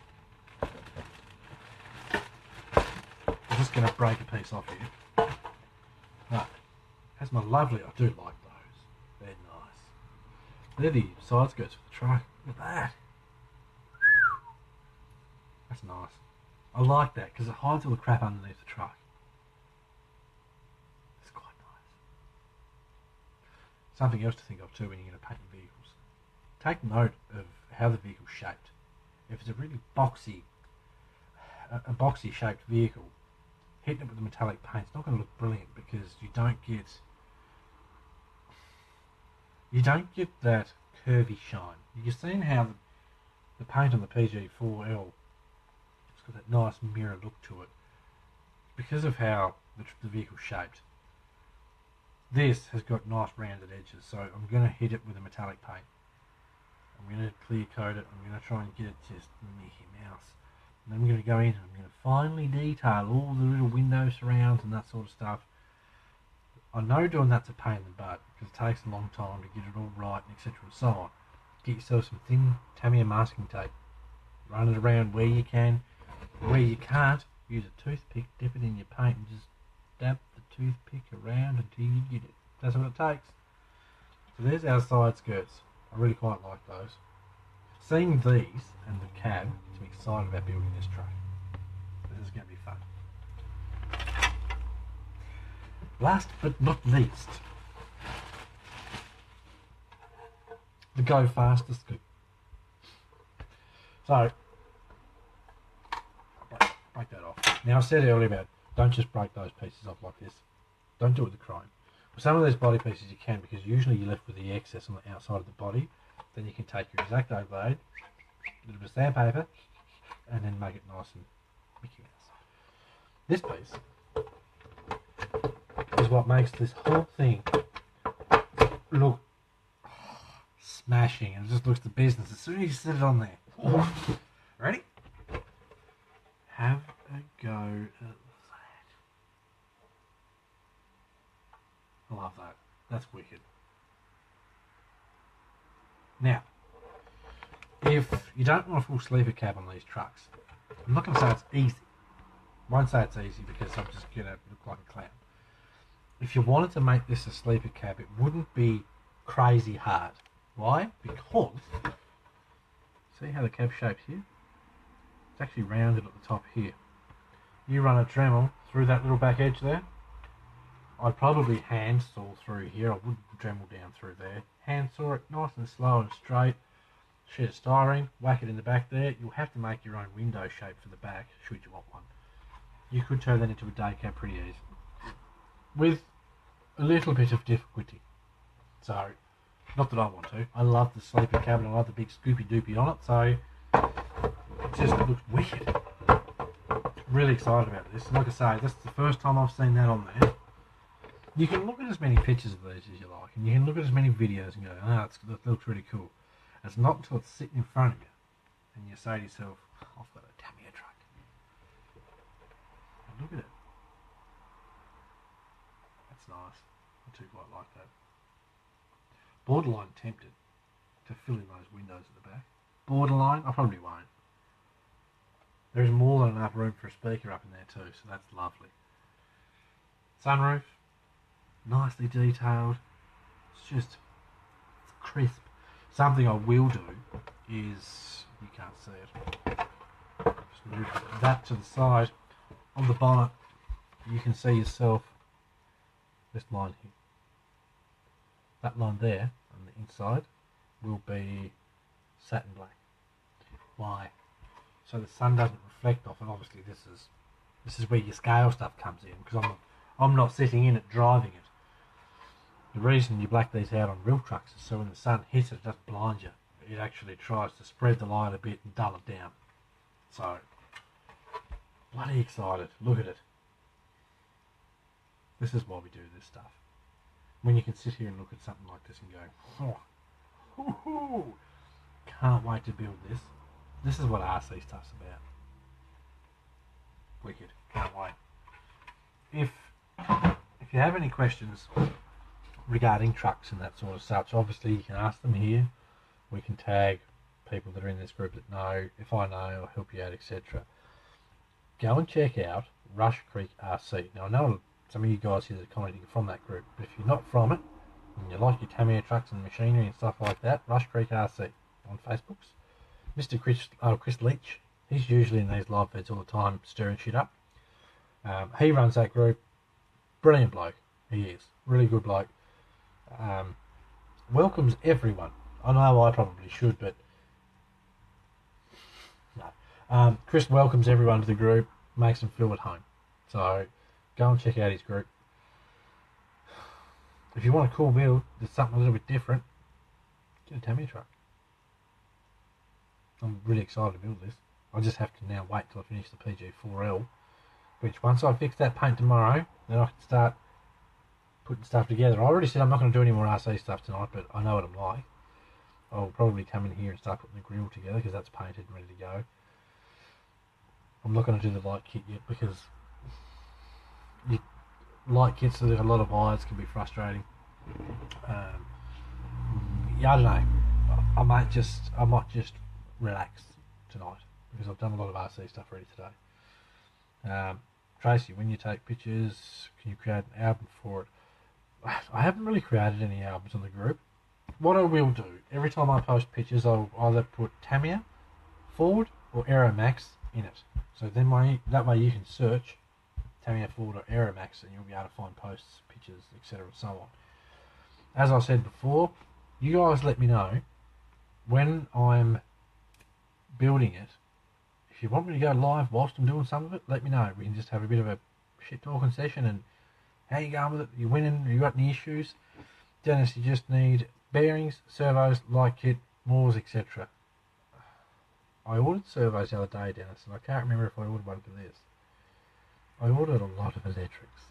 I'm just going to break a piece off here. No, has my lovely... I do like those. They're nice. They're the side skirts for the truck. Look at that. That's nice. I like that because it hides all the crap underneath the truck. It's quite nice. Something else to think of too when you're going to paint your vehicles. Take note of how the vehicle's shaped. If it's a really boxy shaped vehicle, hitting it with the metallic paint, it's not going to look brilliant because you don't get that curvy shine. You've seen how the paint on the PG4L, it's got that nice mirror look to it because of how the vehicle's shaped. This has got nice rounded edges, so I'm going to hit it with a metallic paint. I'm going to clear coat it. I'm going to try and get it just Mickey Mouse. And then I'm going to go in and I'm going to finely detail all the little window surrounds and that sort of stuff. I know doing that's a pain in the butt because it takes a long time to get it all right, and etc. and so on. Get yourself some thin Tamiya masking tape. Run it around where you can. Where you can't, use a toothpick, dip it in your paint and just dab the toothpick around until you get it. That's what it takes. So there's our side skirts. I really quite like those. Seeing these and the cab gets me excited about building this truck. This is going to be fun. Last but not least, the Go Faster scoop. So, break that off. Now I said earlier about don't just break those pieces off like this. Don't do it with the chrome. For some of these body pieces you can, because usually you're left with the excess on the outside of the body. Then you can take your X-Acto blade, a little bit of sandpaper, and then make it nice and Mickey Mouse. This piece is what makes this whole thing look smashing, and it just looks the business as soon as you sit it on there. Ready? Have a go at that. I love that. That's wicked. Now, if you don't want a full sleeper cab on these trucks, I'm not going to say it's easy. I won't say it's easy because I'm just going to look like a clown. If you wanted to make this a sleeper cab, it wouldn't be crazy hard. Why? Because, see how the cab shaped here? It's actually rounded at the top here. You run a Dremel through that little back edge there. I'd probably hand saw through here. I wouldn't Dremel down through there. Hand saw it nice and slow and straight. Sheet of styrene, whack it in the back there. You'll have to make your own window shape for the back, should you want one. You could turn that into a day cab pretty easy, with a little bit of difficulty. So, not that I want to. I love the sleeper cab and I love the big scoopy doopy on it, so it just looks wicked. Really excited about this. Like I say, this is the first time I've seen that on there. You can look at as many pictures of these as you like, and you can look at as many videos and go, that looks really cool. It's not until it's sitting in front of you and you say to yourself, I've got a Tamiya truck. And look at it. That's nice. I too quite like that. Borderline tempted to fill in those windows at the back. Borderline, I probably won't. There's more than enough room for a speaker up in there too, so that's lovely. Sunroof, nicely detailed. It's crisp. Something I will do is, you can't see it, just move that to the side. On the bonnet, you can see yourself this line here. That line there on the inside will be satin black. Why? So the sun doesn't reflect off it. Obviously this is where your scale stuff comes in, because I'm not sitting in it driving it. The reason you black these out on real trucks is so when the sun hits it, it doesn't blind you. It actually tries to spread the light a bit and dull it down. So, bloody excited. Look at it. This is why we do this stuff. When you can sit here and look at something like this and go, oh, can't wait to build this. This is what RC stuff's about. Wicked. Can't wait. If you have any questions regarding trucks and that sort of such, obviously you can ask them here. We can tag people that are in this group that know. If I know, I'll help you out, etc. Go and check out Rush Creek RC. Now I know some of you guys here that are commenting from that group, but if you're not from it and you like your Tamiya trucks and machinery and stuff like that, Rush Creek RC on Facebook's Mr. Chris Leach. He's usually in these live feeds all the time, stirring shit up. He runs that group. Brilliant bloke. He is. Really good bloke. Welcomes everyone. I know I probably should, but no. Chris welcomes everyone to the group, makes them feel at home. So go and check out his group. If you want a cool build, there's something a little bit different, get a Tamiya truck. I'm really excited to build this. I just have to now wait till I finish the PG4L, which once I fix that paint tomorrow, then I can start putting stuff together. I already said I'm not going to do any more RC stuff tonight, but I know what I'm like. I'll probably come in here and start putting the grill together because that's painted and ready to go. I'm not going to do the light kit yet because light kits that have a lot of wires can be frustrating. Yeah, I don't know. I might just relax tonight because I've done a lot of RC stuff already today. Tracy, when you take pictures, can you create an album for it? I haven't really created any albums on the group. What I will do, every time I post pictures, I'll either put Tamiya, Ford, or Aeromax in it. So then that way you can search Tamiya, Ford, or Aeromax, and you'll be able to find posts, pictures, etc., and so on. As I said before, you guys let me know when I'm building it. If you want me to go live whilst I'm doing some of it, let me know. We can just have a bit of a shit talking session and how you going with it? You winning? You got any issues? Dennis, you just need bearings, servos, light kit, moors, etc. I ordered servos the other day, Dennis, and I can't remember if I ordered one for this. I ordered a lot of electrics.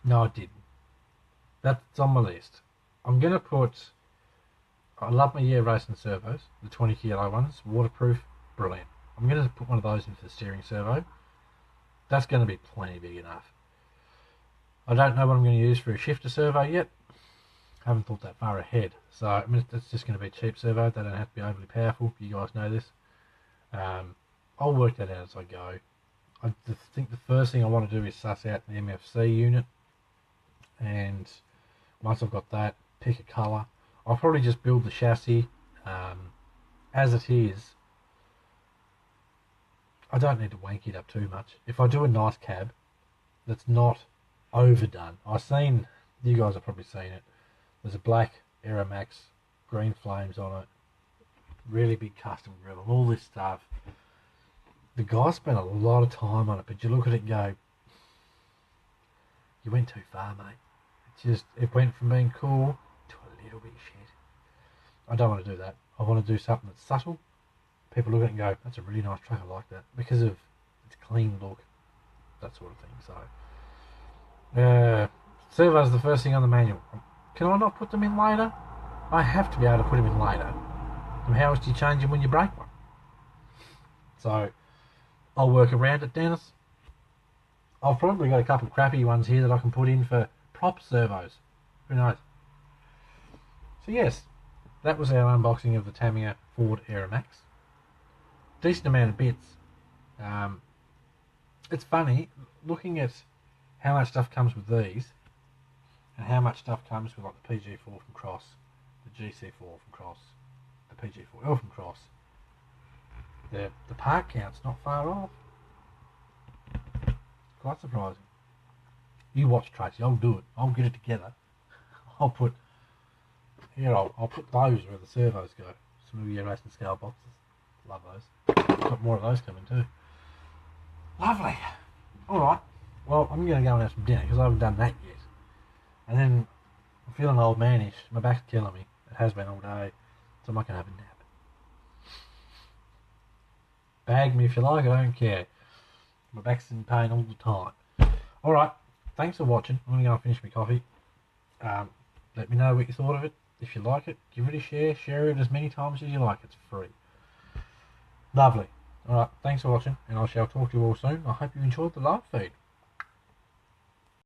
No, I didn't. That's on my list. I'm going to put... I love my Racing servos, the 20 kilo ones, waterproof, brilliant. I'm going to put one of those into the steering servo. That's going to be plenty big enough. I don't know what I'm going to use for a shifter servo yet. Haven't thought that far ahead. So I mean, it's just going to be a cheap servo. They don't have to be overly powerful. You guys know this. I'll work that out as I go. I think the first thing I want to do is suss out the MFC unit. And once I've got that, pick a colour. I'll probably just build the chassis as it is. I don't need to wank it up too much. If I do a nice cab that's not overdone. I've seen, you guys have probably seen it. There's a black Aeromax, green flames on it, really big custom grill and all this stuff. The guy spent a lot of time on it, but you look at it and go, you went too far, mate. It went from being cool to a little bit shit. I don't want to do that. I want to do something that's subtle. People look at it and go, that's a really nice truck, I like that. Because of its clean look, that sort of thing. So servos the first thing on the manual. Can I not put them in later? I have to be able to put them in later. And how else do you change them when you break one? So I'll work around it, Dennis. I've probably got a couple of crappy ones here that I can put in for prop servos. Who knows? So yes, that was our unboxing of the Tamiya Ford Aeromax. Decent amount of bits. It's funny looking at how much stuff comes with these and how much stuff comes with like the PG4 from Cross, the GC4 from Cross, the PG4L from Cross. The part count's not far off. Quite surprising. You watch, Tracy. I'll do it. I'll get it together. I'll put those where the servos go. Some of your racing scale boxes. Love those. Got more of those coming too. Lovely. Alright. Well, I'm going to go and have some dinner because I haven't done that yet. And then I'm feeling old manish. My back's killing me. It has been all day. So I'm not going to have a nap. Bag me if you like. I don't care. My back's in pain all the time. Alright. Thanks for watching. I'm going to go and finish my coffee. Let me know what you thought of it. If you like it, give it a share. Share it as many times as you like. It's free. Lovely. Alright, thanks for watching, and I shall talk to you all soon. I hope you enjoyed the live feed.